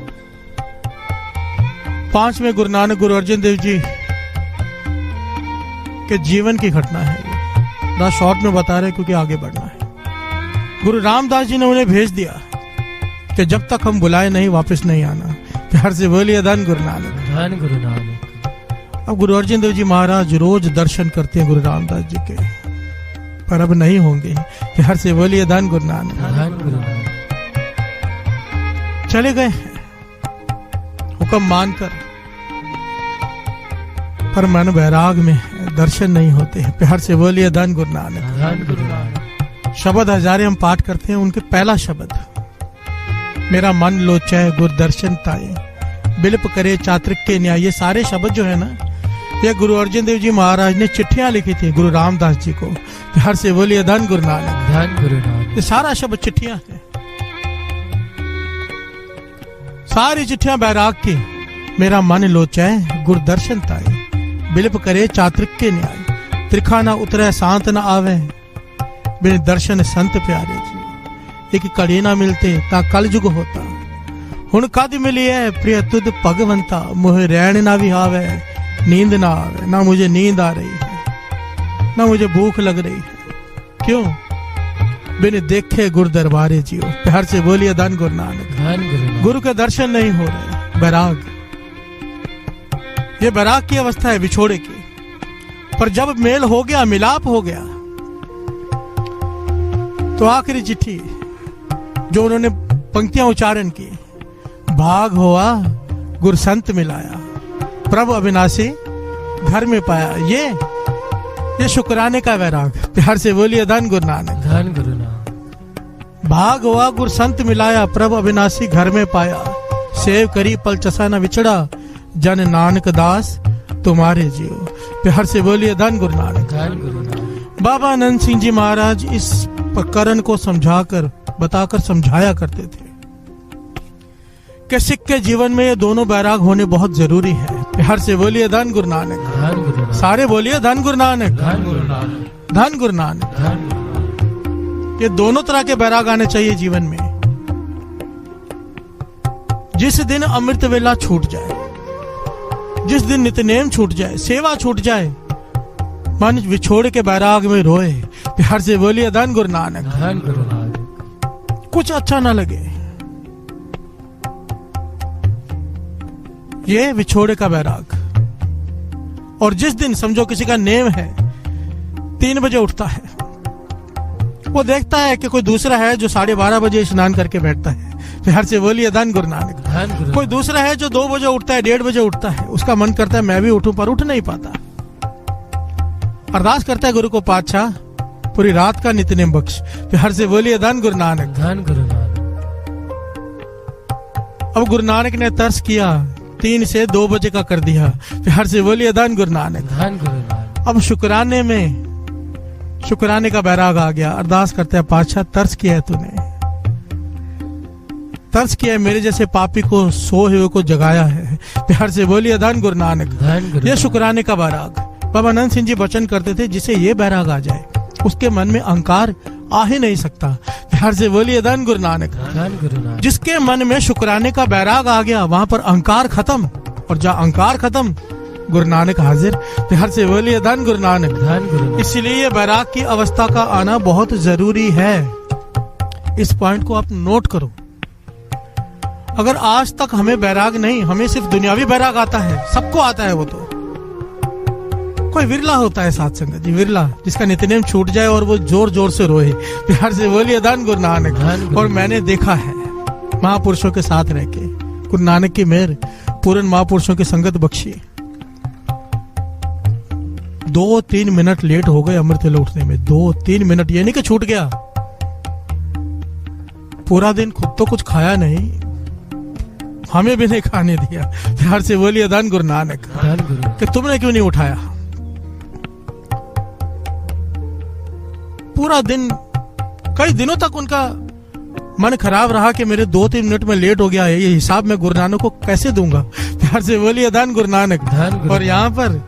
5वें गुरु नानक गुरु अर्जन देव जी के जीवन की घटना है। ना शॉर्ट में बता रहे क्योंकि आगे बढ़ना है। गुरु रामदास जी ने उन्हें भेज दिया कि जब तक हम बुलाए नहीं वापस नहीं आना। प्यार से बोलिए धन गुरु नानक। धन गुरु नानक। अब गुरु अर्जन देव जी महाराज रोज दर्शन करते हैं गुरु रामदास जी के, पर अब नहीं होंगे। प्यार से बोलिए धन गुरु नानक। धन गुरु नानक। चले गए वो हुक्म मानकर, पर मन वैराग में है, दर्शन नहीं होते हैं। प्यार से बोलिए धन गुरु नानक। धन गुरु नानक। शब्द हजारे हम पाठ करते हैं, उनके पहला शब्द मेरा मन लोचै गुरु दर्शन ताए, बिलप करे चात्रिक के न्याय। ये सारे शब्द जो है ना, ये गुरु अर्जन देव जी महाराज ने चिट्ठियां लिखी थी गुरु रामदास जी को। प्यार से बोलिए धन गुरु नानक। धन गुरु नानक। ये सारा शब्द चिट्ठियां हैं, सारी चिट्ठियां बैराग की। मेरा मन लोचै गुरु दर्शन ताए, बिलप करे चात्रिक के न्याय। त्रिखा ना उतरे सांत ना आवे, बिन दर्शन संत प्यारे जी। एक कड़ी ना मिलते ता कल जुग होता, हुण कद मिली है प्रिय तुद भगवंता। मुझे रैन ना भी आवे, नींद ना आवे, ना मुझे नींद आ रही है, ना मुझे भूख लग रही है। क्यों? बिन देखे गुरु दरबारे जियो। प्यार से बोलिए धन गुरु नानक। धन गुरु नानक। गुरु के दर्शन नहीं हो रहे, बैराग। ये बैराग की अवस्था है, विछोड़े की। पर जब मेल हो गया, मिलाप हो गया, तो आखिरी चिट्ठी जो उन्होंने पंक्तियां उच्चारण की, भाग हुआ गुरु संत मिलाया, प्रभु अविनाशी घर में पाया। ये शुक्राने का वैराग। प्यार से बोलिए धन गुरु नानक। धन गुरु नानक। भाग हुआ गुरु संत मिलाया, प्रभु अविनाशी घर में पाया। सेव करी पल चसा न विछड़ा, जन नानक दास तुम्हारे जियो। प्यार से बोलिए धन गुरु नानक। धन गुरु नानक। बाबा आनंद सिंह जी महाराज इस प्रकरण को समझाकर, बताकर समझाया करते थे कि सिख के जीवन में ये दोनों बैराग होने बहुत जरूरी है। प्यार से बोलिए धन गुरु नानक। धन गुरु नानक। सारे बोलिए धन गुरु नानक। धन गुरु नानक। धन गुरु नानक। धन गुरु नानक। ये दोनों तरह के बैराग आने चाहिए जीवन में। जिस दिन अमृत वेला छूट जाए, जिस दिन नित्यनेम छूट जाए, सेवा छूट जाए, मन विछोड़ के बैराग में रोए। प्यार से बोलिए धन गुरु नानक। धन गुरु नानक। कुछ अच्छा ना लगे, ये विछोड़े का बैराग। और जिस दिन समझो किसी का नेम है, 3 बजे उठता है, वो देखता है कि कोई दूसरा है जो 12:30 बजे स्नान करके बैठता है। प्यार से बोलिए धन गुरु नानक। धन गुरु। कोई दूसरा है जो 2 बजे उठता है, 1:30 बजे उठता है, उसका मन करता है मैं भी उठूं, पर उठ नहीं पाता। अरदास करता है गुरु को, पातशाह पूरी रात का नित्यनेम बख्श। प्यार से बोलिए धन गुरु नानक। धन गुरु नानक। अब गुरु नानक ने तरस किया, 3 से 2 बजे का कर दिया। प्यार से बोलिए धन गुरु नानक। धन गुरु नानक। अब शुक्राने में, शुक्राने का बैराग आ गया। अरदास करते हैं, पातशाह तरस किया है तूने, तरस किया है, मेरे जैसे पापी को, सोए हुए को जगाया है। प्यार से बोलिए धन गुरु नानक। धन गुरु। ये शुक्राने का बैराग। बाबा आनंद सिंह जी वचन करते थे, जिसे ये बैराग आ जाए उसके मन में अहंकार आ ही नहीं सकता। प्यार से बोलिए धन गुरु नानक। धन गुरु नानक। जिसके मन में शुक्राने का बैराग आ गया, वहां पर अहंकार खत्म, और जहां अहंकार खत्म, गुरु नानक हाजिर। प्यार से बोलिए धन गुरु नानक। धन गुरु नानक। इसलिए ये बैराग की अवस्था का आना बहुत जरूरी है। इस पॉइंट को आप नोट करो। अगर आज तक हमें बैराग नहीं, हमें सिर्फ दुनियावी बैराग आता है, सबको आता है, वो तो कोई विरला होता है साथ संगत जी, विरला जिसका नित्यनेम छूट जाए और वो जोर जोर से रोए। प्यार से बोलिए धन गुरु नानक। और मैंने देखा है महापुरुषों के साथ रह के, गुरु नानक की मेहर, पूर्ण महापुरुषों की संगत बख्शी। 2-3 मिनट लेट हो गए अमृत वेला उठने में, 2-3 मिनट, ये नहीं कि छूट गया। पूरा दिन खुद तो कुछ खाया नहीं, हमें भी नहीं खाने दिया। प्यार से बोलिए धन गुरु नानक। धन गुरु। कि तुमने क्यों नहीं उठाया? पूरा दिन, कई दिनों तक उनका मन खराब रहा कि मेरे 2-3 मिनट में लेट हो गया है, ये हिसाब मैं गुरु नानक को कैसे दूंगा। प्यार से बोलिए धन गुरु नानक। धन गुरु। और यहाँ पर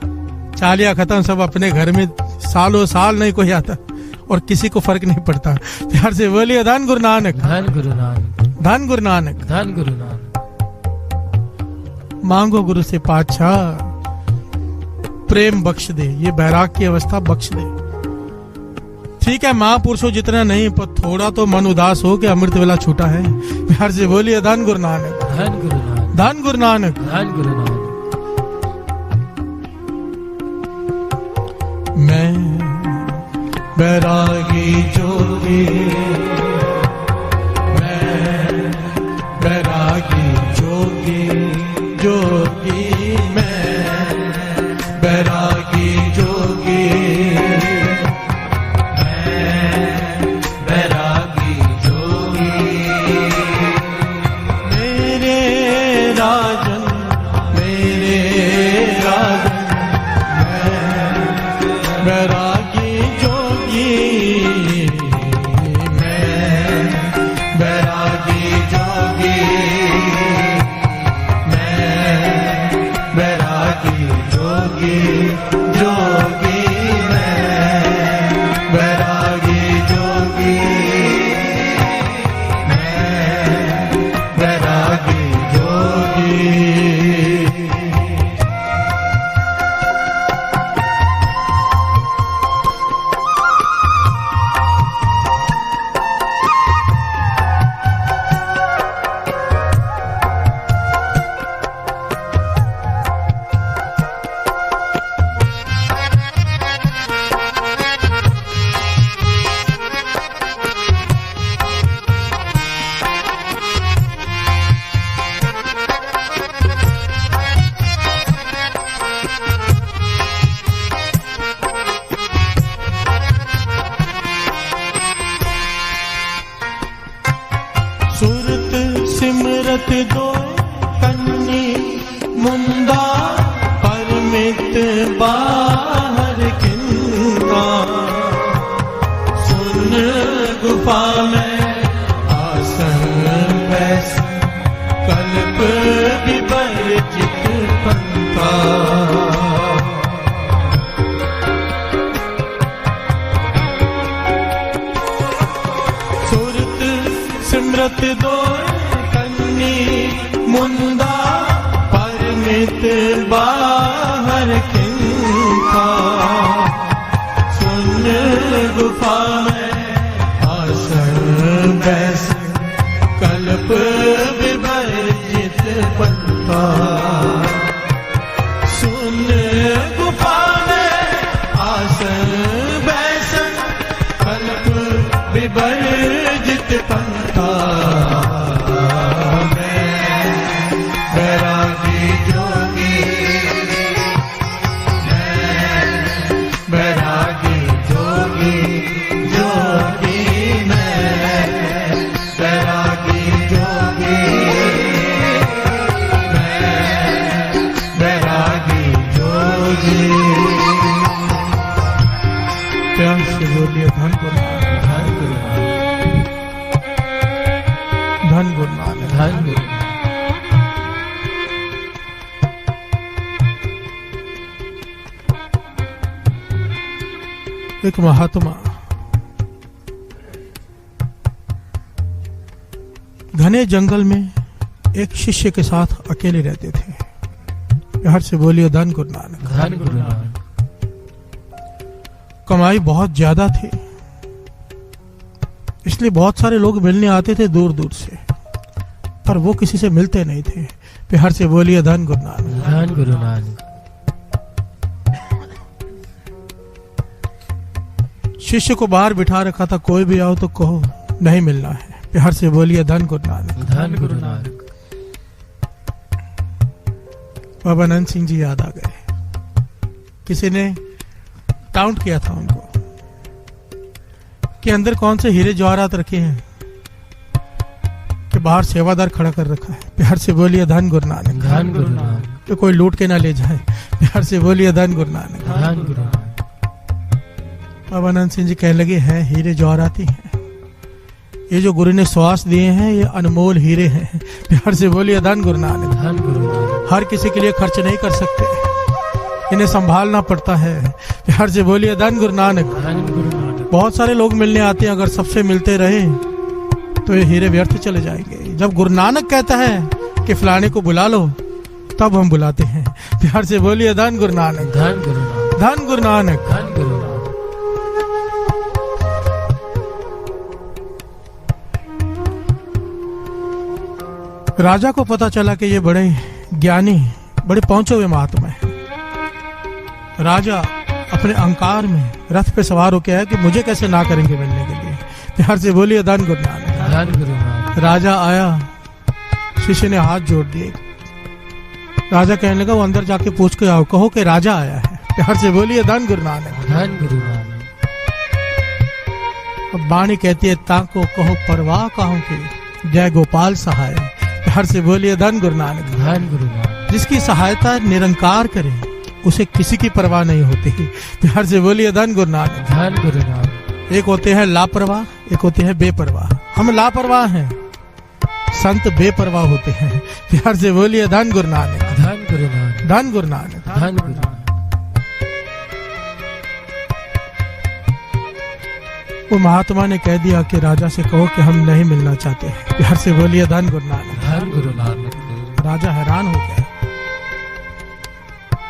चालिया खत्म, सब अपने घर में सालों साल नहीं कोई आता और किसी को फर्क नहीं पड़ता। प्यार से बोलिए धन गुरु नानक। धन गुरु नानक। धन गुरु नानक। धन गुरु नानक। मांगो गुरु से, पातशाह प्रेम बख्श दे, ये बैराग की अवस्था बख्श दे। ठीक है, महापुरुषों जितना नहीं, पर थोड़ा तो मन उदास हो कि अमृत वेला छूटा है। प्यार से बोलिए धन गुरु नानक। धन गुरु नानक। धन गुरु नानक। धन गुरु नानक। मैं बैरागी जोगी, मैं बैरागी जोगी, जो सिमरत दो कन्नी मुंदा परमित बाहर किंदा सुन गुफा में आसन बैसन कल्प विवर्जित पंथा सुरत सिमरत दो कन्नी मुंदा परमित बाहर किंथा सुन गुफा में आसन बैसन कल्प विवर्जित पंथा सुन गुफा में आसन बैसन कल्प विवर्जित पंथा बैरागी जोगी बैरागी जोगी जोगी मैं बैरागी जोगी मैं बैरागी जोगी। प्यार से बोलिए धन गुरु नानक, धन गुरु नानक, धन गुरु नानक, धन गुरु नानक। एक महात्मा घने जंगल में एक शिष्य के साथ अकेले रहते थे। प्यार से बोलिए धन गुरु नानक, धन गुरु नानक। कमाई बहुत ज्यादा थी, इसलिए बहुत सारे लोग मिलने आते थे दूर दूर से, पर वो किसी से मिलते नहीं थे। प्यार से बोलिए धन गुरु नानक, धन गुरु नानक। शिष्य को बाहर बिठा रखा था, कोई भी आओ तो कहो नहीं मिलना है। प्यार से बोलिए धन गुरु नानक, धन गुरु नानक। बाबा नंद सिंह जी याद आ गए। किसी ने काउंट किया था उनको कि अंदर कौन से हीरे जवाहरात रखे हैं कि बाहर सेवादार खड़ा कर रखा है। प्यार से बोलिए धन गुरु नानक, धन गुरु नानक। तो कोई लूट के ना ले जाए। प्यार से बोलिए धन गुरु नानक, धन गुरु नानक। बाबा नंद सिंह जी कहने लगे हैं हीरे जवाहराती हैं, ये जो गुरु ने श्वास दिए हैं ये अनमोल हीरे हैं। प्यार से बोलिए धन गुरु नानक। धन गुरु नानक। हर किसी के लिए खर्च नहीं कर सकते, इन्हें संभालना पड़ता है। प्यार से बोलिए धन गुरु नानक। धन गुरु नानक। बहुत सारे लोग मिलने आते हैं, अगर सबसे मिलते रहे तो ये हीरे व्यर्थ चले जाएंगे। जब गुरु नानक कहता है कि फलाने को बुला लो, तब हम बुलाते हैं। प्यार से बोलिए धन गुरु नानक, धन गुरु नानक। धन गुरु नानक। धन गुरु नानक। राजा को पता चला कि ये बड़े ज्ञानी, बड़े पहुंचे हुए महात्मा है। राजा अपने अहंकार में रथ पे सवार होकर आया कि मुझे कैसे ना करेंगे मिलने के लिए। प्यार से बोलिए धन गुरु नानक। धन गुरु नानक। राजा आया, शिष्य ने हाथ जोड़ दिए। राजा कहने लगा वो अंदर जाके पूछ के आओ, कहो कि राजा आया है। प्यार से बोलिए धन गुरु नानक। धन गुरु नानक। अब बाणी कहती है ताको कहो परवाह कहूं की, जय गोपाल सहाय। प्यार से बोलिए धन गुरु नानक। धन गुरु नानक। जिसकी सहायता निरंकार करे उसे किसी की परवाह नहीं होती। प्यार से बोलिए धन गुरु नानक। धन गुरु नानक। एक होते हैं लापरवाह, एक होते हैं बेपरवाह। हम लापरवाह हैं, संत बेपरवाह होते हैं। प्यार से बोलिए धन गुरु नानक। धन गुरु नानक। धन गुरु नानक। धन गुरु नानक। वो महात्मा ने कह दिया कि राजा से कहो कि हम नहीं मिलना चाहते हैं। प्यार से बोलिए धन गुरु नानक। धन गुरु नानक। राजा हैरान हो गया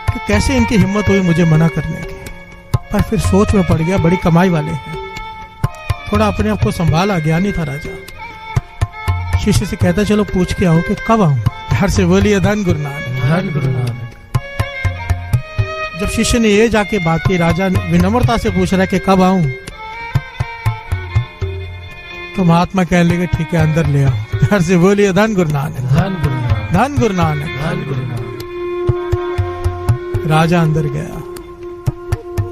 कि कैसे इनकी हिम्मत हुई मुझे मना करने की, पर फिर सोच में पड़ गया बड़ी कमाई वाले हैं। थोड़ा अपने आप को संभाला, ज्ञानी था राजा। शिष्य से कहता चलो पूछ के आओ कि कब आऊं। प्यार से बोलिए धन गुरु नानक। धन गुरु नानक। जब शिष्य ने ये जाके बात की, राजा विनम्रता से पूछ रहा है कि कब आऊं, तो महात्मा कहने लगे ठीक है अंदर ले आओ। प्यार से बोलिए धन गुरु नानक। धन गुरु नानक। धन गुरु नानक। धन गुरु नानक। राजा अंदर गया,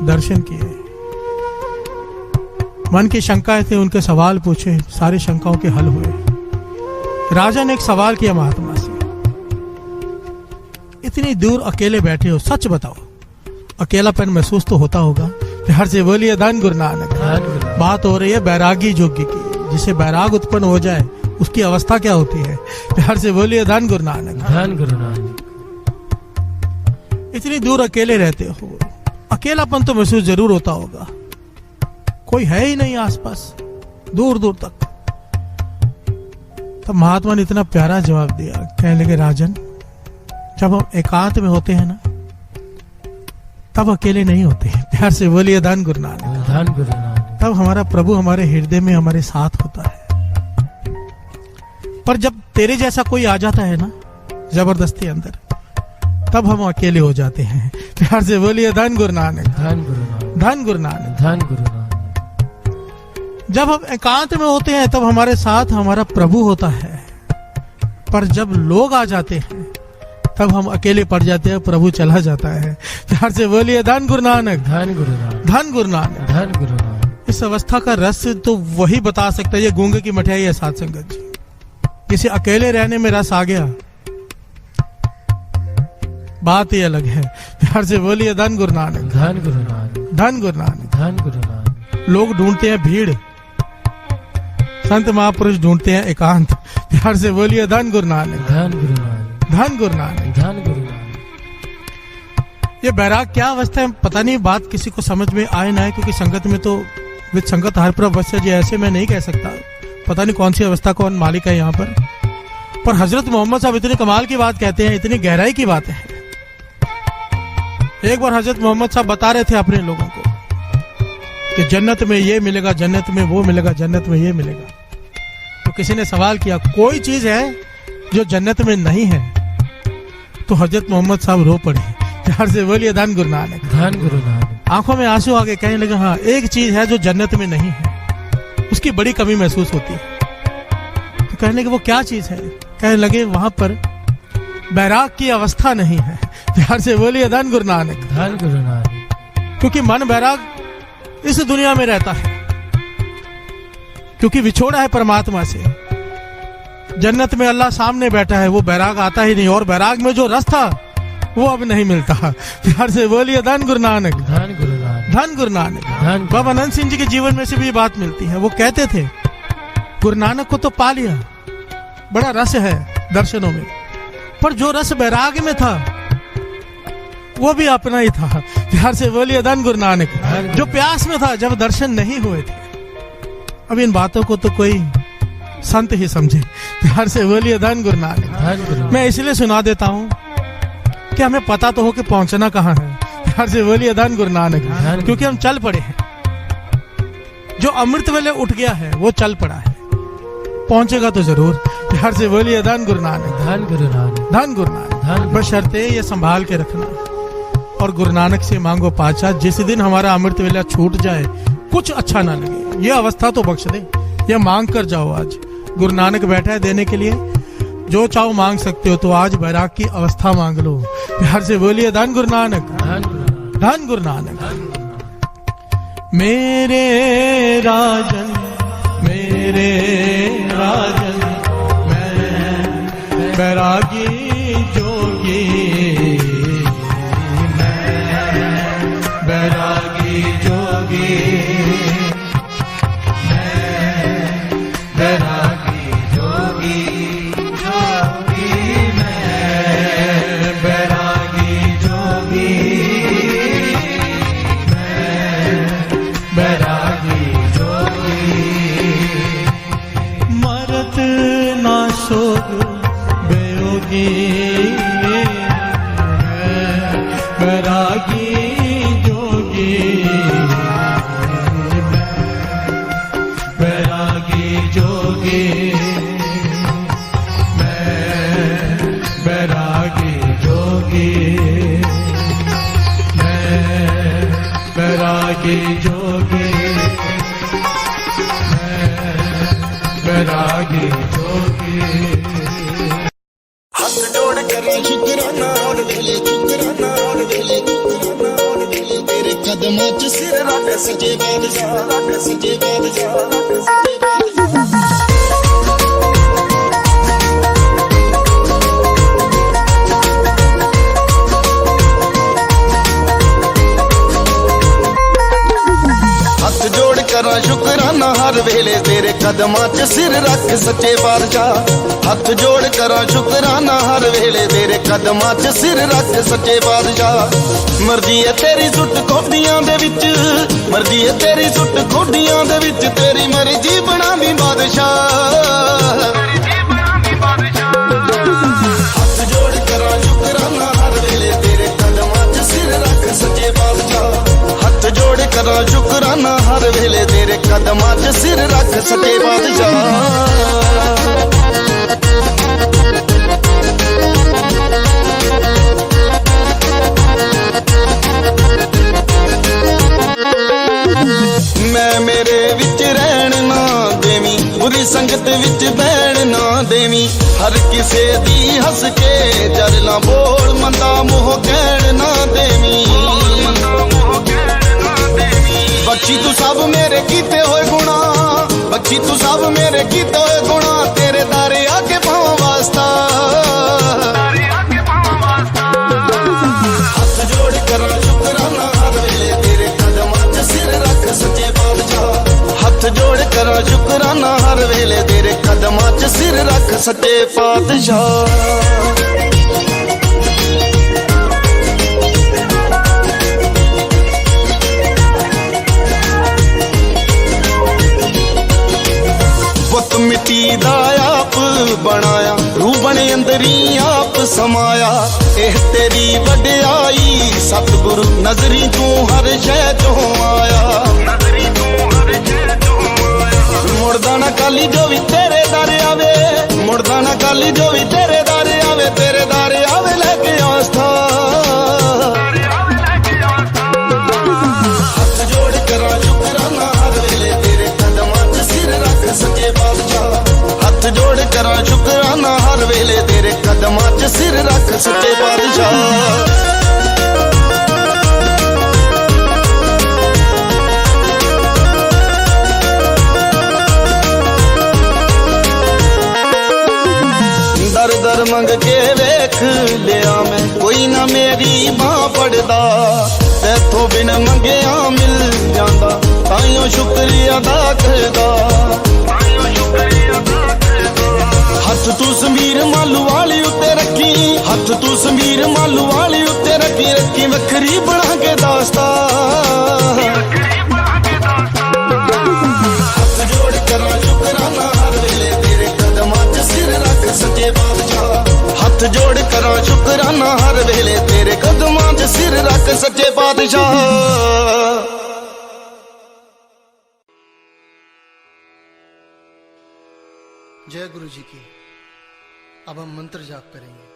दर्शन किए, मन की शंकाएं थे उनके सवाल पूछे, सारी शंकाओं के हल हुए। राजा ने एक सवाल किया महात्मा से, इतनी दूर अकेले बैठे हो, सच बताओ अकेलापन महसूस तो होता होगा? प्यार से बोलिए धन गुरु नानक। बात हो रही है बैरागी जोगी की, जिसे बैराग उत्पन्न हो जाए उसकी अवस्था क्या होती है? प्यार से बोलिए धन गुरु नानक। धन गुरु नानक। इतनी दूर अकेले रहते हो, अकेलापन तो महसूस जरूर होता होगा, कोई है ही नहीं आसपास, दूर दूर तक। तब महात्मा ने इतना प्यारा जवाब दिया, कहने लगे राजन, जब हम एकांत में होते हैं ना, तब अकेले नहीं होते हैं। प्यार से बोलिए धन गुरु नानक। धन गुरु नानक। तब हमारा प्रभु हमारे हृदय में हमारे साथ होता है। पर जब तेरे जैसा कोई आ जाता है ना जबरदस्ती अंदर, तब हम अकेले हो जाते हैं। प्यार से बोलिए धन गुरु नानक। धन गुरु नानक। धन गुरु नानक। धन गुरु नानक। जब हम एकांत में होते हैं तब हमारे साथ हमारा प्रभु होता है, पर जब लोग आ जाते हैं तब हम अकेले पड़ जाते हैं, प्रभु चला जाता है। प्यार से बोलिए धन गुरु नानक। धन गुरु नानक। धन गुरु नानक। धन गुरु नानक। इस अवस्था का रस तो वही बता सकता है, ये गूंगे की मिठाई है साध संगत जी, जिसे अकेले रहने में रस आ गया, बात ही अलग है। प्यार से बोलिए धन गुरु नानक। धन गुरु नानक। धन गुरु नानक। धन गुरु नानक। लोग ढूंढते हैं भीड़, संत महापुरुष ढूंढते हैं एकांत। प्यार से बोलिए धन गुरु नानक। धन गुरु नानक। धन गुरु नानक। धन गुरु नानक। ये बैराग क्या अवस्था है, पता नहीं बात किसी को समझ में आए ना है, क्योंकि संगत में तो विद संगत हर प्रवश्य जी, ऐसे मैं नहीं कह सकता, पता नहीं कौन सी अवस्था कौन मालिक है यहाँ पर हजरत मोहम्मद साहब इतने कमाल की बात कहते हैं, इतनी गहराई की बात है। एक बार हजरत मोहम्मद साहब बता रहे थे अपने लोगों को कि जन्नत में ये मिलेगा, जन्नत में वो मिलेगा, जन्नत में ये मिलेगा। तो किसी ने सवाल किया, कोई चीज है जो जन्नत में नहीं है? तो हजरत मोहम्मद साहब रो पड़े। प्यार से बोलिए धन गुरु नानक। धन गुरु नानक। आंखों में आंसू आ गए, कहने लगे हाँ, एक चीज है जो जन्नत में नहीं है, उसकी बड़ी कमी महसूस होती है। तो कहने लगे वो क्या चीज है? कहने लगे वहां पर बैराग की अवस्था नहीं है। प्यार से बोलिए धन गुरु नानक। धन गुरु नानक। क्योंकि मन बैराग इस दुनिया में रहता है, क्योंकि विछोड़ा है परमात्मा से। जन्नत में अल्लाह सामने बैठा है, वो बैराग आता ही नहीं, और बैराग में जो रस था वो अब नहीं मिलता। प्यार से बोलिए धन गुरु नानक। धन गुरु नानक। धन गुरु नानक। धन। बाबा अनंत सिंह जी के जीवन में से भी ये बात मिलती है। वो कहते थे गुरु नानक को तो पा लिया, बड़ा रस है दर्शनों में, पर जो रस बैराग में था वो भी अपना ही था। प्यार से बोलिए धन गुरु नानक। जो प्यास में था जब दर्शन नहीं हुए थे। अब इन बातों को तो कोई संत ही समझे। प्यार से बोलिए धन गुरु नानक। मैं इसलिए सुना देता हूँ कि हमें पता तो हो कि पहुंचना कहाँ है। प्यार से बोलिए धन गुरु नानक। क्योंकि हम चल पड़े हैं, जो अमृत वेले उठ गया है वो चल पड़ा है, पहुंचेगा तो जरूर। प्यार से बोलिए धन गुरु नानक। धन गुरु नानक। धन गुरु नानक। बशर्ते ये संभाल के रखना और गुरु नानक से मांगो पाचा, जिस दिन हमारा अमृत वेला छूट जाए कुछ अच्छा ना लगे, ये अवस्था तो बख्श दे। ये मांग कर जाओ, आज गुरु नानक बैठा है देने के लिए, जो चाहो मांग सकते हो। तो आज बैराग की अवस्था मांग लो। प्यार से बोलिए धन गुरु नानक। धन गुरु नानक। मेरे राजन, मेरे राजन, मैं बैरागी जोगी, मैं बैरागी जोगी, मैं बैरागी जोगी, जोगी मैं बैरागी जोगी, मैं बैरागी जोगी। मरत ना सोग बेयोगी, मैं बैरागी जोगी, मैं बैरागी जोगी, मैं बैरागी जोगी, मैं बैरागी जोगी, मैं बैरागी जोगी। हाथ जोड़ कर शुक्राना और दिले, शुक्राना और दिले, शुक्राना और दिले, तेरे कदमों च सिर रख सजे बादशाह, रख सजे बादशाह, रख सजे बादशाह। हर वेले तेरे कदमां च सिर रख सच्चे पातशाह। हथ जोड़ करा शुकराना हर वेले तेरे कदमां च सिर रख सच्चे पातशाह। मर्जी है तेरी सुट खोडियां दे विच, मर्जी है तेरी सुट खोडियां दे विच, तेरी मर्जी बना दी बादशाह। हथ जोड़ करा शुकराना हर वेले तेरे कदमां च सिर रख सच्चे पातशाह। हथ जोड़ करा शुकराना हर वेले तेरे कदमां च सिर रख सच्चे पातशाह। मैं मेरे विच रहन ना देवी, बुरी संगत विच बैण ना देवी। हर किसे दी हस के जरला बोल मंदा मुँह कहण ना देवी। बख्शी तू सब मेरे कीते होए गुणा, बख्शी तू सब मेरे कीते होए गुणा, तेरे दारे आके पावां वास्ता। हथ जोड़ करा शुकराना हर वेले तेरे कदमां च सिर रख सच्चे पातशाह। हथ जोड़ करा शुकराना हर वेले तेरे कदमां च सिर रख सच्चे पातशाह। पुत मिट्टी दा आप बनाया, रूह बने अंदरी आप समाया। एह तेरी वड्याई सतगुरु नजरी तू हर शै चों आया। मुड़दा ना काली जो भी तेरे दर आवे, मुड़दा ना काली जो भी तेरे दर आवे, तेरे दर आवे लेके आस्था। हथ जोड़ करा शुकराना हर वेले तेरे कदमां च सिर रख सच्चे पातशाह। हथ जोड़ करा शुकराना हर वेले तेरे कदमां च सिर रख सच्चे पातशाह। दर दर मंग के वेख लिया मैं, कोई ना मेरी बां पड़दा। तैथों बिन मंगिया मिल जांदा, ताइयों शुक्रिया अदा करदा। हथ तू समीर मालू वाली उत्ते रखी, हथ तू समीर मालू वाली उत्ते रखी, रखी वखरी बना के दास्ता। हथ जोड़ करा शुकराना हर वेले तेरे कदमां च सिर रख सच्चे पातशाह। हथ जोड़ करा शुकराना हर वेले तेरे कदमां च सिर रख सच्चे पातशाह। जय गुरु जी की। अब हम मंत्र जाप करेंगे।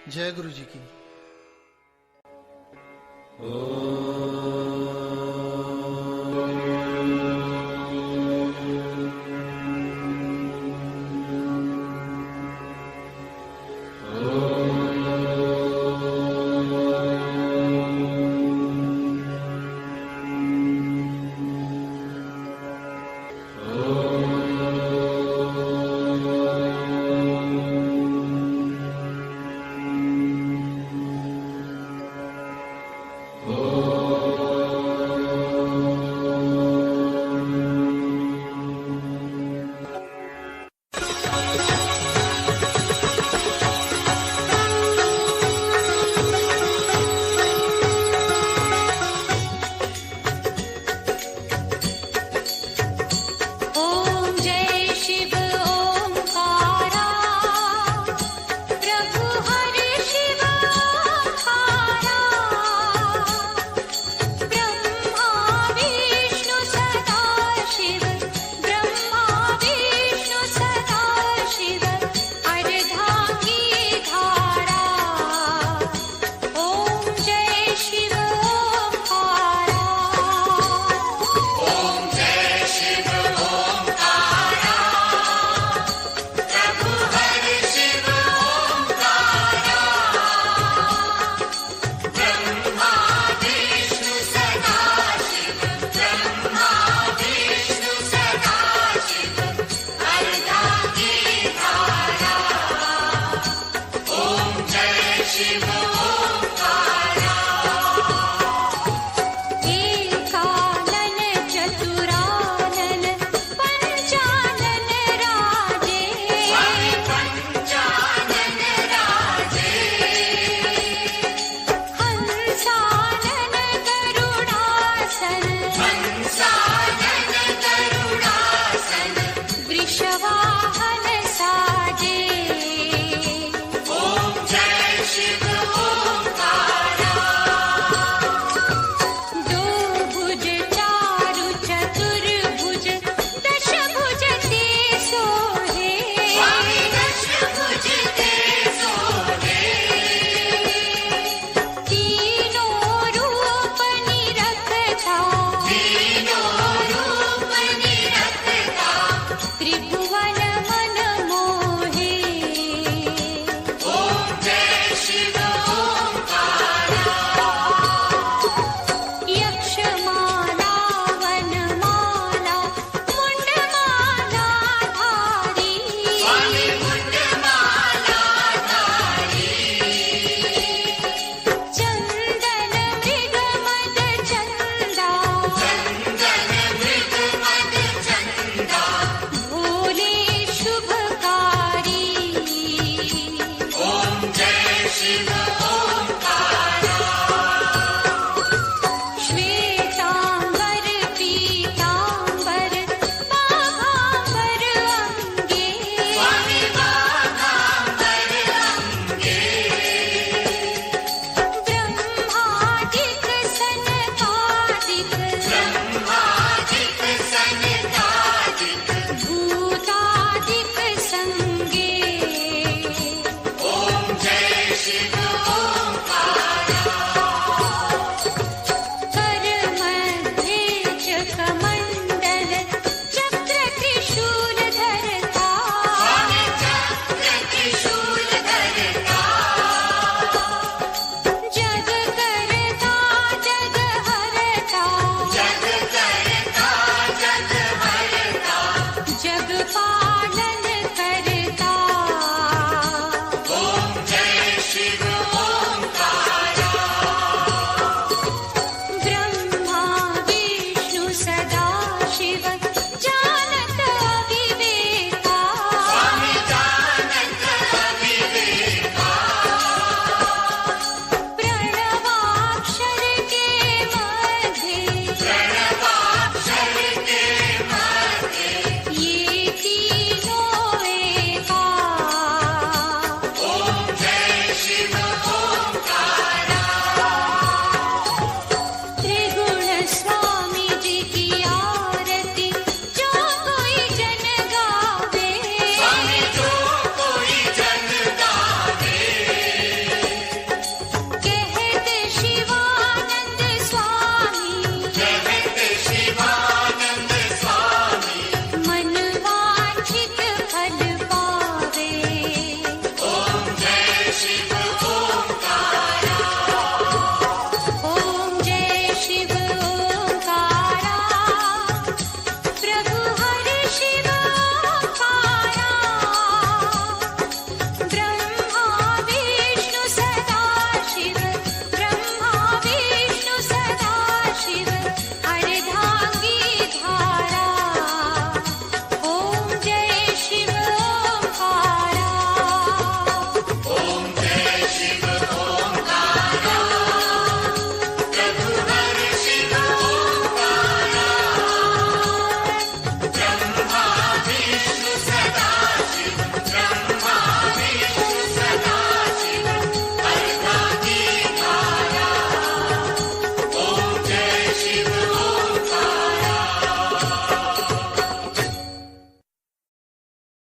जय गुरु जी की।